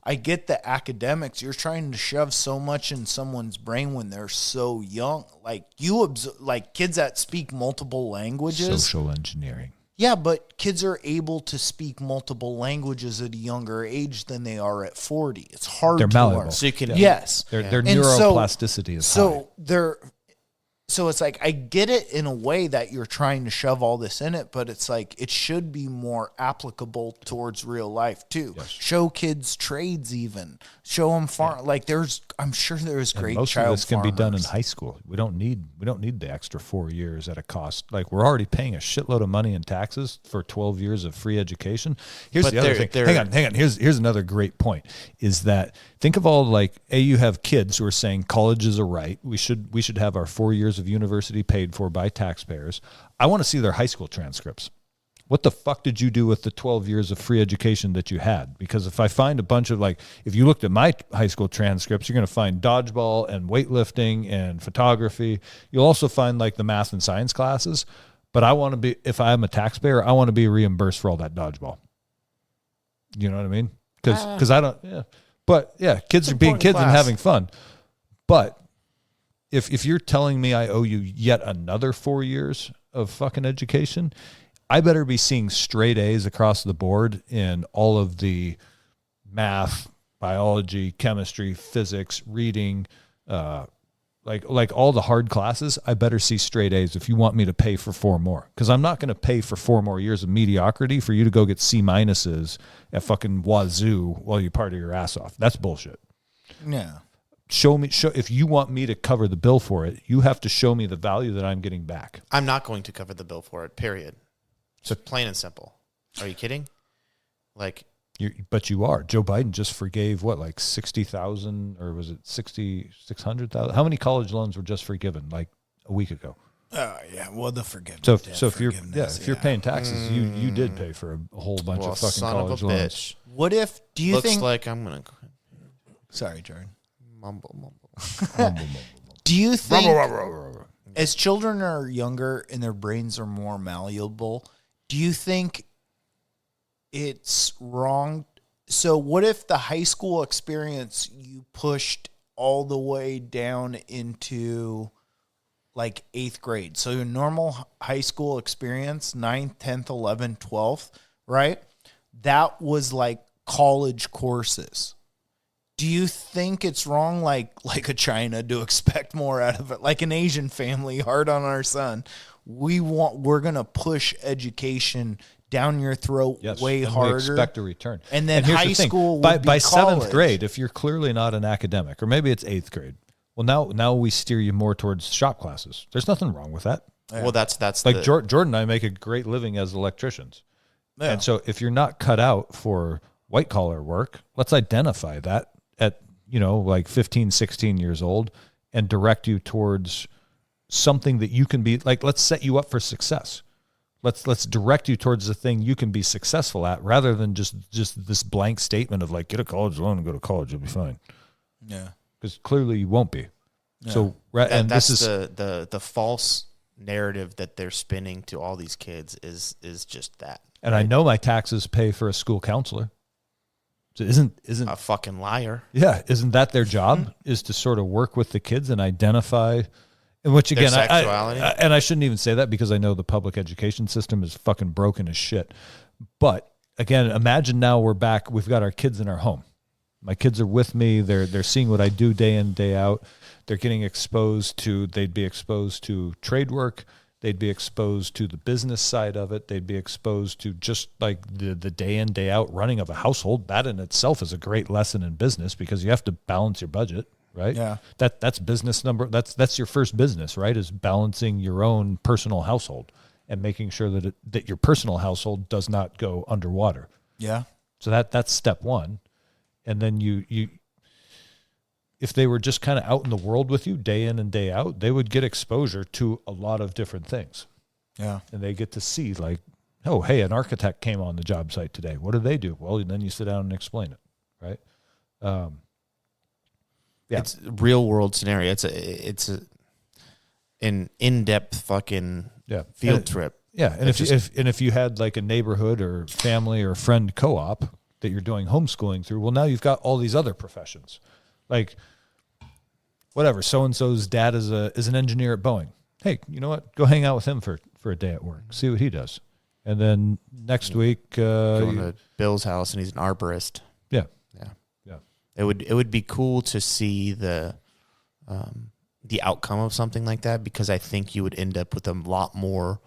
I get the academics, you're trying to shove so much in someone's brain when they're so young. Like like kids that speak multiple languages. Social engineering. Yeah, but kids are able to speak multiple languages at a younger age than they are at 40. It's hard They're to malleable. learn. So you can Yes. Their And neuroplasticity is high. So it's like, I get it in a way that you're trying to shove all this in it, but it's like, it should be more applicable towards real life too. Yes. Show kids trades, even show them farm. Like I'm sure there's And great most child of this can be done in farmers. high school. We don't need the extra 4 years at a cost. Like, we're already paying a shitload of money in taxes for 12 years of free education. Here's But the other thing. Hang on. Here's another great point. Is that, think of all, like, you have kids who are saying college is a right. We should have our 4 years of university paid for by taxpayers. I want to see their high school transcripts. What the fuck did you do with the 12 years of free education that you had? Because if I find a bunch of, like, if you looked at my high school transcripts, you're going to find dodgeball and weightlifting and photography. You'll also find, like, the math and science classes. But I want to be, if I'm a taxpayer, I want to be reimbursed for all that dodgeball. You know what I mean? Because I don't, yeah. But yeah, kids are being kids and having fun. But if you're telling me I owe you yet another 4 years of fucking education, I better be seeing straight A's across the board in all of the math, biology, chemistry, physics, reading, like all the hard classes. I better see straight A's if you want me to pay for 4 more. Because I'm not going to pay for 4 more years of mediocrity for you to go get C minuses at fucking Wazoo while you party your ass off. That's bullshit. Yeah. Show if you want me to cover the bill for it, you have to show me the value that I'm getting back. I'm not going to cover the bill for it, period. So plain and simple. Are you kidding? Like, but you are. Joe Biden just forgave what, like 60,000, or was it 600,000? How many college loans were just forgiven like a week ago? Oh yeah, well, the forgiveness. So if you're paying taxes, you did pay for a whole bunch of fucking son college of a loans. bitch. What if? Do you Looks think? like I'm gonna Sorry, Jordan. mumble. Do you think, as children are younger and their brains are more malleable, do you think it's wrong? So what if the high school experience you pushed all the way down into like 8th grade? So your normal high school experience, 9th, 10th, 11th, 12th, right? That was like college courses. Do you think it's wrong, like a China, to expect more out of it? Like an Asian family, hard on our son. We're gonna push education down your throat way harder. We expect a return. And then here's high the thing. school would by be 7th college. grade, if you're clearly not an academic, or maybe it's 8th grade, well, now we steer you more towards shop classes. There's nothing wrong with that. Yeah. Well, that's Like Jordan and I make a great living as electricians. Yeah. And so if you're not cut out for white collar work, let's identify that at, like 15, 16 years old and direct you towards something that you can be, like, let's set you up for success. Let's direct you towards the thing you can be successful at, rather than just this blank statement of like, get a college loan and go to college, you'll be fine. Yeah. Because clearly you won't be. Yeah. So, and that's this is the false narrative that they're spinning to all these kids is just that. and I know my taxes pay for a school counselor. So isn't A fucking liar. yeah, isn't that their job, is to sort of work with the kids and identify, and which Their again, sexuality? and I shouldn't even say that because I know the public education system is fucking broken as shit. But again, imagine now we've got our kids in our home. My kids are with me. They're seeing what I do day in, day out. They're getting they'd be exposed to trade work. They'd be exposed to the business side of it. They'd be exposed to just like the day in, day out running of a household. That in itself is a great lesson in business, because you have to balance your budget, right? Yeah. That's business that's your first business, right? Is balancing your own personal household and making sure that your personal household does not go underwater. Yeah. So that's step one. And then you if they were just kind of out in the world with you day in and day out, they would get exposure to a lot of different things. Yeah. And they get to see, like, oh, hey, an architect came on the job site today. What do they do? Well, then you sit down and explain it, right? Yeah. It's a real world scenario. It's an in-depth fucking field trip. Yeah, and if you had like a neighborhood or family or friend co-op that you're doing homeschooling through, well, now you've got all these other professions, like whatever. So and so's dad is an engineer at Boeing. Hey, you know what? Go hang out with him for a day at work. See what he does, and then next week Going to Bill's house and he's an arborist. Yeah. It would be cool to see the outcome of something like that, because I think you would end up with a lot more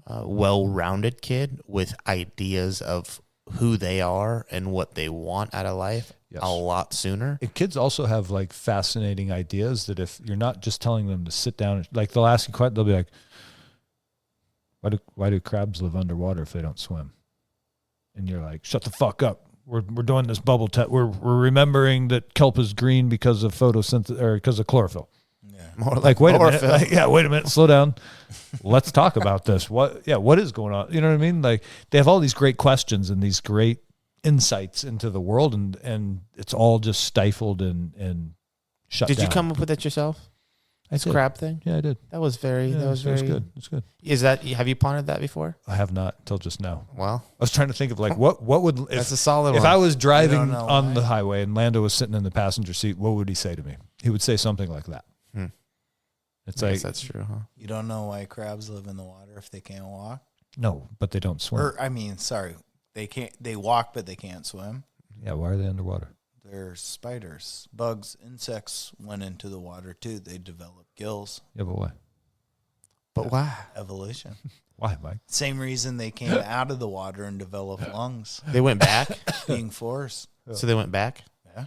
well-rounded kid with ideas of who they are and what they want out of life a lot sooner. And kids also have like fascinating ideas that if you're not just telling them to sit down, like they'll ask you quite, they'll be like, why do crabs live underwater if they don't swim? And you're like, shut the fuck up. We're doing this bubble test. We're remembering that kelp is green because of photosynthesis or because of chlorophyll. Yeah. More Like, wait a minute. Like, wait a minute. Slow down. Let's talk about this. What is going on? You know what I mean? Like, they have all these great questions and these great insights into the world, and it's all just stifled and shut down. Did you come up with it yourself? This crab thing? Yeah, I did. That was very good. It's good. Have you pondered that before? I have not until just now. Well, I was trying to think of like what would that's a solid if one. I was driving on the highway and Lando was sitting in the passenger seat, what would he say to me? He would say something like that. It's I like guess that's true, huh? You don't know why crabs live in the water if they can't walk? no, but they don't swim. They can't. They walk, but they can't swim. Yeah, why are they underwater? They're spiders, bugs, insects went into the water too. They developed gills. Yeah, but why? But why? Evolution. Why, Mike? Same reason they came out of the water and developed lungs. They went back? Being forced. So they went back? Yeah.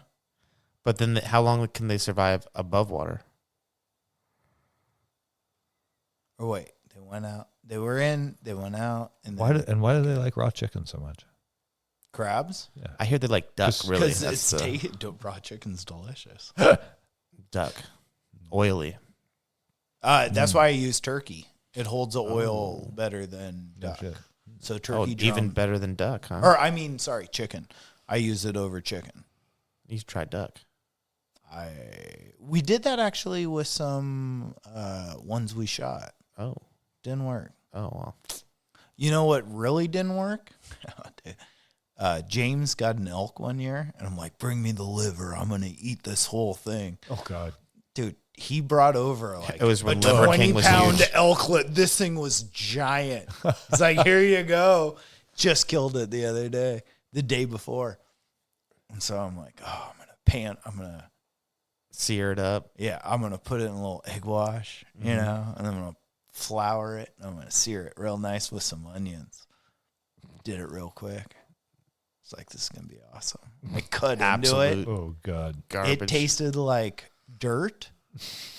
But then how long can they survive above water? Or wait, they went out. They were in. They went out. And Why do they like raw chicken so much? crabs? Yeah, I hear they like duck, really. Because raw chicken's delicious. Duck. Oily. That's why I use turkey. It holds the oil better than duck. shit. So turkey even better than duck, huh? Or chicken. I use it over chicken. You should try duck. We did that actually with some ones we shot. Oh. Didn't work. Oh, well. You know what really didn't work? James got an elk one year, and I'm like, bring me the liver. I'm going to eat this whole thing. Oh, God. Dude, he brought over like It was a when Liver King was 20-pound huge. elklet. This thing was giant. It's like, here you go. Just killed it the day before. And so I'm like, I'm going to Sear it up. Yeah, I'm going to put it in a little egg wash, and then I'm going to flour it, and I'm going to sear it real nice with some onions. Did it real quick. It's like, this is going to be awesome. I cut into it. Oh, God. Garbage. It tasted like dirt,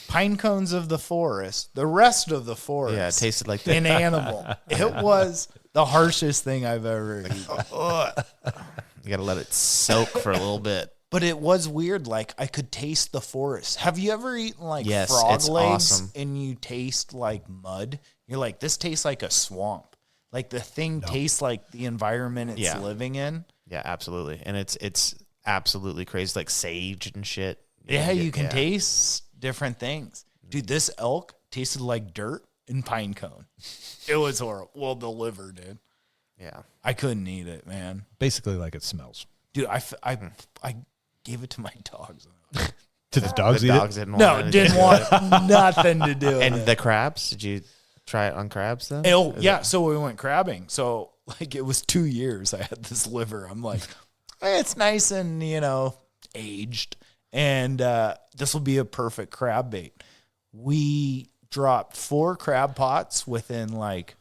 pine cones of the forest, the rest of the forest. Yeah, it tasted like that. An animal. It was the harshest thing I've ever eaten. You got to let it soak for a little bit. But it was weird. Like, I could taste the forest. Have you ever eaten like Yes, frog it's legs awesome. and you taste like mud? You're like, this tastes like a swamp. Like the thing tastes like the environment it's living in. Yeah, absolutely. And it's absolutely crazy, like sage and shit. Yeah, you can taste different things. Dude, this elk tasted like dirt and pine cone. It was horrible. Well, the liver did. Yeah. I couldn't eat it, man. Basically like it smells. Dude, I gave it to my dogs. Did the dogs The eat dogs it? didn't No, want didn't want nothing to do with And it. the crabs? Did you try it on crabs then? Oh, yeah. So we went crabbing. So, like, it was 2 years I had this liver. I'm like, it's nice and, aged. And this will be a perfect crab bait. We dropped 4 crab pots within, like,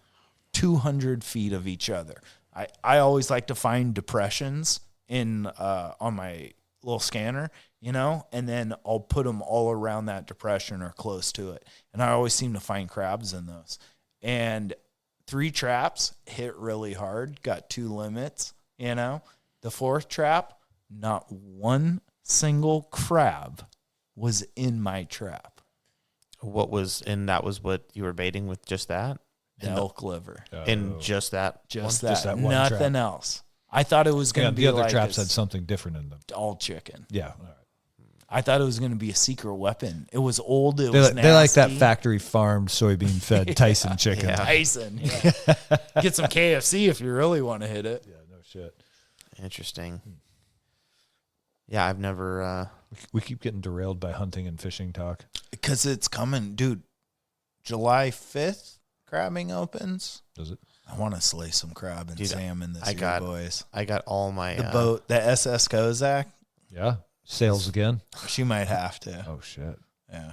200 feet of each other. I always like to find depressions on my little scanner, and then I'll put them all around that depression or close to it. And I always seem to find crabs in those. And 3 traps hit really hard, got 2 limits, The 4th trap, not one single crab was in my trap. That was what you were baiting with, just that? The elk liver. And just that? Just one- that. that one Nothing trap. else. I thought it was going to be the other like traps had something different in them. all chicken. Yeah. All right. I thought it was going to be a secret weapon. It was old. It was nasty. They like that factory farmed soybean fed Tyson chicken. Yeah. Tyson. Yeah. Get some KFC if you really want to hit it. Yeah, no shit. Interesting. Yeah, I've never. We keep getting derailed by hunting and fishing talk. Because it's coming, dude. July 5th, crabbing opens. Does it? I want to slay some crab and salmon this year, boys. I got all my The boat, the SS Kozak. Yeah. Sails again. She might have to. Oh shit. Yeah.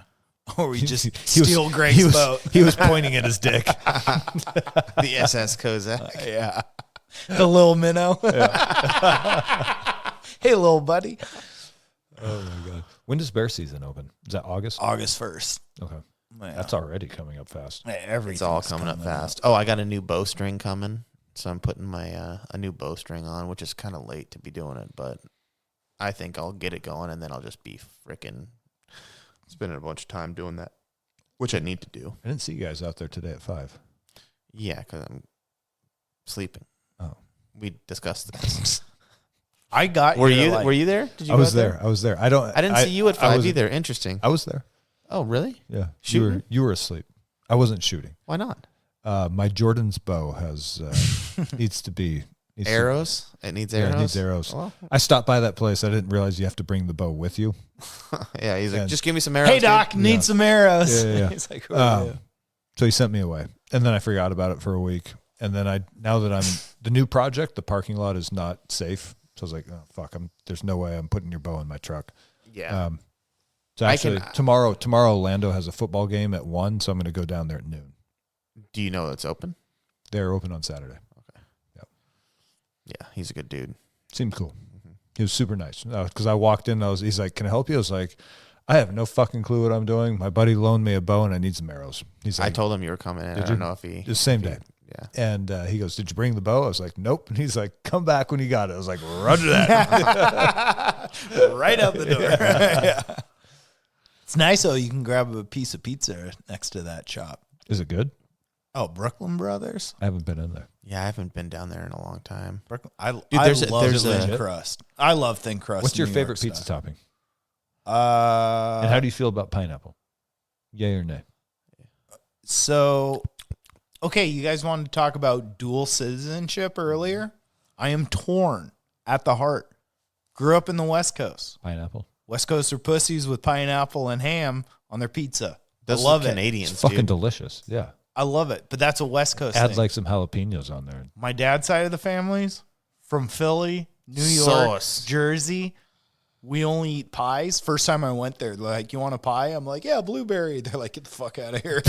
Or we just He was- steal Greg's boat. He was pointing at his dick. the SS Kozak. Yeah. The little minnow. Hey, little buddy. Oh my god. When does bear season open? Is that August? August 1st. Okay. Yeah. That's already coming up fast. It's all coming up fast. Oh, I got a new bowstring coming, so I'm putting my a new bowstring on, which is kind of late to be doing it, but I think I'll get it going, and then I'll just be freaking spending a bunch of time doing that, which I need to do. I didn't see you guys out there today at 5. Yeah, because I'm sleeping. Oh. We discussed this. I got. Were you there? Did you? I was there. I was there. I didn't see you at 5 either. Interesting. I was there. Oh, really? Yeah. Shooting? You were asleep. I wasn't shooting. Why not? My Jordan's bow has needs to be Arrows? It needs arrows? Yeah, it needs arrows. Well, I stopped by that place. I didn't realize you have to bring the bow with you. yeah, he's like, And- just give me some arrows. Hey, Doc, dude." need some arrows. Yeah. He's like, "Oh, So he sent me away, and then I forgot about it for a week. And then now that I'm the new project, the parking lot is not safe. So I was like, oh fuck, there's no way I'm putting your bow in my truck. Yeah. So actually, tomorrow Lando has a football game at 1, so I'm going to go down there at noon. Do you know it's open? They're open on Saturday. Okay. Yep. Yeah, he's a good dude. Seemed cool. He was super nice. Because I walked in, he's like, can I help you? I was like, I have no fucking clue what I'm doing. My buddy loaned me a bow and I need some arrows. He's like, I told him you were coming in. I don't know if he... The same day. Yeah. And he goes, did you bring the bow? I was like, nope. And he's like, come back when you got it. I was like, roger that. right out the door. Yeah. It's nice though. You can grab a piece of pizza next to that shop. Is it good? Oh, Brooklyn Brothers. I haven't been in there. Yeah, I haven't been down there in a long time. Brooklyn. there's love a- thin crust. I love thin crust. What's your New favorite York pizza style. topping? And how do you feel about pineapple? Yay or nay? So, okay, you guys wanted to talk about dual citizenship earlier. I am torn at the heart. Grew up in the West Coast. Pineapple? West Coast are pussies with pineapple and ham on their pizza. Those I love are it. Canadians, It's fucking dude. delicious. Yeah. I love it, but that's a West Coast Add thing. like some jalapenos on there. My dad's side of the family's from Philly, New York, Sauce. Jersey. We only eat pies. First time I went there, they're like, you want a pie? I'm like, yeah, blueberry. They're like, get the fuck out of here.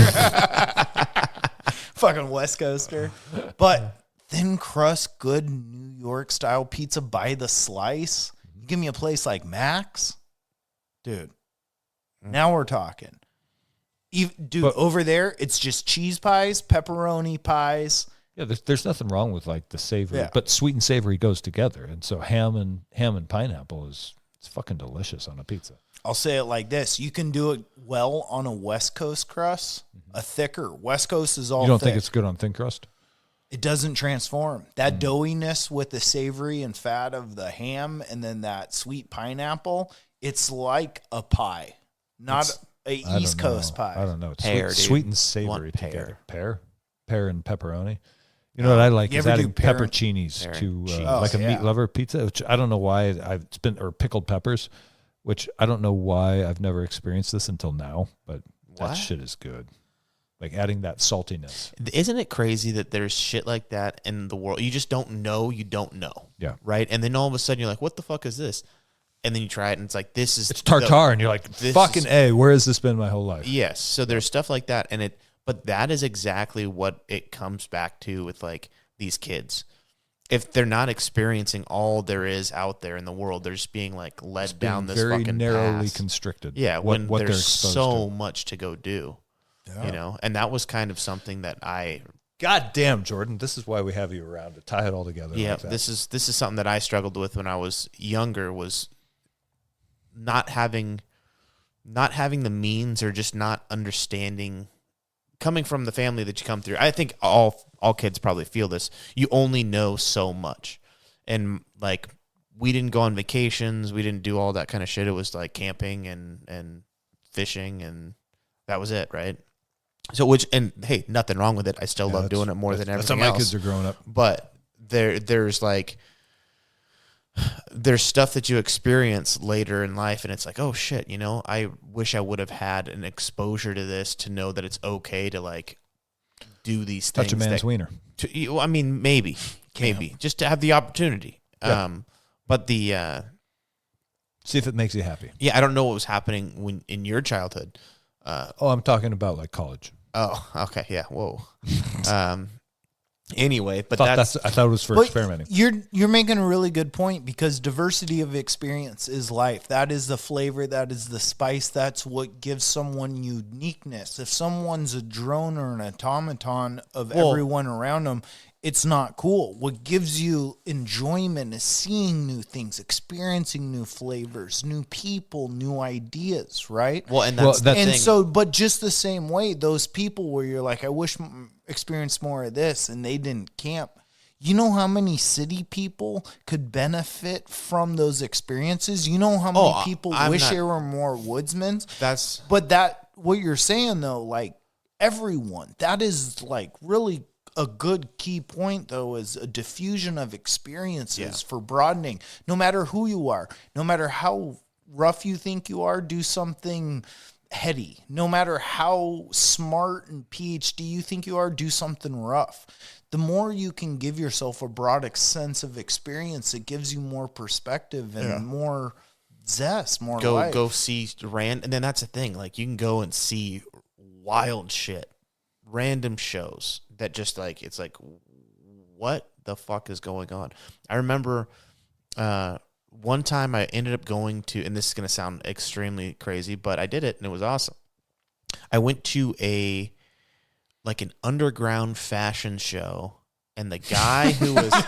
Fucking West Coaster. But thin crust, good New York style pizza by the slice. You give me a place like Mac's, dude. Now we're talking. Dude, But- over there, it's just cheese pies, pepperoni pies. Yeah, there's nothing wrong with like the savory, Yeah. but sweet and savory goes together. And so ham and pineapple it's fucking delicious on a pizza. I'll say it like this. You can do it well on a West Coast crust, a thicker. West Coast is all You don't thick. think it's good on thin crust? It doesn't transform. That doughiness with the savory and fat of the ham and then that sweet pineapple, it's like a pie, not a I East don't know. Coast pie. I don't know. It's Pear, sweet, dude. sweet and savory Want pear. together. Pear and pepperoni. You know what I like You is ever do adding pear- pepperoncinis pear to and cheese. like a Oh, yeah. meat lover pizza, which I don't know why it's been, or pickled peppers, which I don't know why I've never experienced this until now, but that What? shit is good. Like adding that saltiness. Isn't it crazy that there's shit like that in the world? You just don't know. You don't know. Yeah. Right? And then all of a sudden you're like, what the fuck is this? And then you try it and it's like, this is... It's tartare, and you're like, this fucking is- A, where has this been my whole life? Yes. So there's stuff like that. But that is exactly what it comes back to with like these kids. If they're not experiencing all there is out there in the world, they're just being like led down this very fucking narrowly path. constricted. Yeah, when they're there's exposed so to. much to go do. You know, and that was kind of something that I God damn, Jordan, this is why we have you around to tie it all together. yeah, like that. this is something that I struggled with when I was younger, was not having the means, or just not understanding, coming from the family that you come through. I think all kids probably feel this. You only know so much. And like, we didn't go on vacations. We didn't do all that kind of shit. It was like camping and fishing, and that was it, right? So and hey, nothing wrong with it. I still love doing it more than everything that's how else. my kids are growing up. But there's stuff that you experience later in life, and it's like, oh shit, I wish I would have had an exposure to this to know that it's okay to like do these things. Touch a man's wiener. I mean, maybe just to have the opportunity. Yeah. But the see if it makes you happy. Yeah, I don't know what was happening when in your childhood. I'm talking about like college. Oh, okay, yeah, whoa. Anyway, but I thought it was for experimenting. You're making a really good point, because diversity of experience is life. That is the flavor. That is the spice. That's what gives someone uniqueness. If someone's a drone or an automaton of everyone around them, it's not cool. What gives you enjoyment is seeing new things, experiencing new flavors, new people, new ideas, right? Well, and that's the thing. So, but just the same way, those people where you're like, I wish experienced more of this, and they didn't camp. You know how many city people could benefit from those experiences? You know how many people wish there were more woodsmen? What you're saying though, like everyone, that is like really a good key point, though, is a diffusion of experiences for broadening. No matter who you are, no matter how rough you think you are, do something heady. No matter how smart and PhD you think you are, do something rough. The more you can give yourself a broad sense of experience, it gives you more perspective and more zest, more life. Go see and then that's the thing. Like, you can go and see wild shit, random shows that just like, it's like, what the fuck is going on? I remember one time I ended up going to, and this is going to sound extremely crazy, but I did it and it was awesome. I went to an underground fashion show, and the guy who was the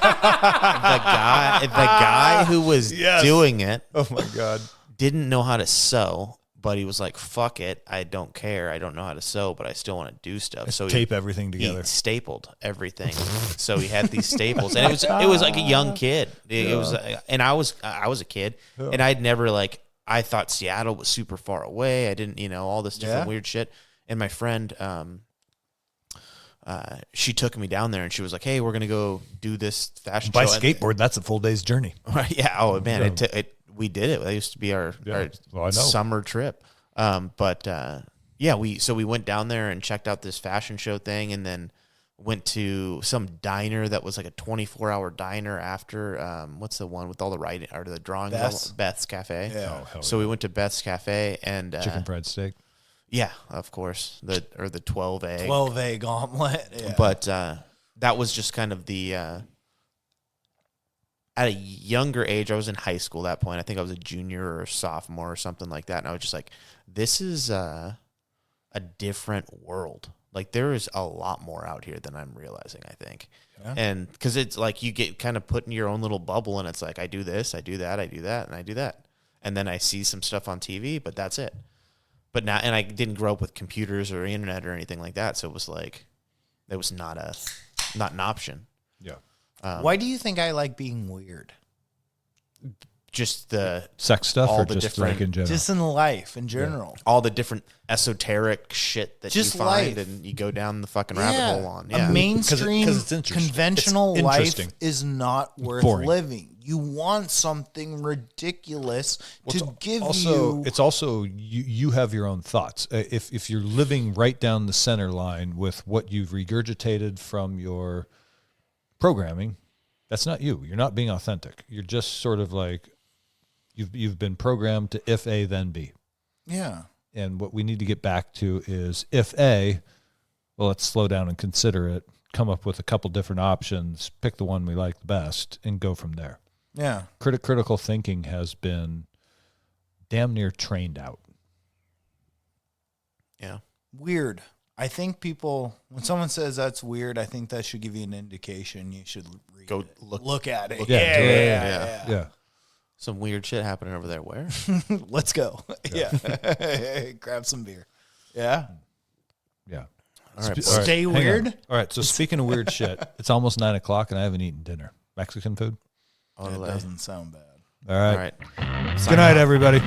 guy who was doing it, oh my God, didn't know how to sew. But he was like, fuck it, I don't care. I don't know how to sew, but I still want to do stuff. So tape everything together. He stapled everything. So he had these staples. And it was like a young kid. It was, and I was a kid. Yeah. And I'd never I thought Seattle was super far away. I didn't, all this different weird shit. And my friend, she took me down there and she was like, hey, we're going to go do this fashion show. By skateboard, that's a full day's journey. Yeah. Oh, man. We did it. That used to be our summer trip. We went down there and checked out this fashion show thing, and then went to some diner that was like a 24-hour diner after. What's the one with all the writing or the drawings? Beth's Cafe. Yeah. So we went to Beth's Cafe and chicken fried steak. Yeah, of course. The 12 egg. 12 egg omelet. Yeah. But that was just kind of the. At a younger age, I was in high school at that point. I think I was a junior or a sophomore or something like that. And I was just like, this is a different world. Like, there is a lot more out here than I'm realizing, I think. Yeah. And because it's like you get kind of put in your own little bubble, and it's like, I do this, I do that, I do that, and I do that. And then I see some stuff on TV, but that's it. But now, and I didn't grow up with computers or internet or anything like that. So it was like, it was not an option. Yeah. Why do you think I like being weird? Just the sex stuff, all or the just different, like in general? Just in life in general. All the different esoteric shit that just you find, life. And you go down the fucking rabbit hole on. Yeah. A mainstream, it's conventional life is not worth boring. living. You want something ridiculous to give also, you. It's also you have your own thoughts. If you're living right down the center line with what you've regurgitated from your programming, that's not you. You're not being authentic. You're just sort of like you've been programmed to if A then B. Yeah. And what we need to get back to is if A, well, let's slow down and consider it, come up with a couple different options, pick the one we like the best, and go from there. Yeah. Critical thinking has been damn near trained out. Yeah. Weird. I think people, when someone says that's weird, I think that should give you an indication. You should go look at it. Yeah. Some weird shit happening over there. Where? Let's go. Yeah. Grab some beer. Yeah. Yeah. All right. Stay weird. All right. So speaking of weird shit, it's almost 9:00 and I haven't eaten dinner. Mexican food? That doesn't sound bad. All right. All right. Good night, everybody.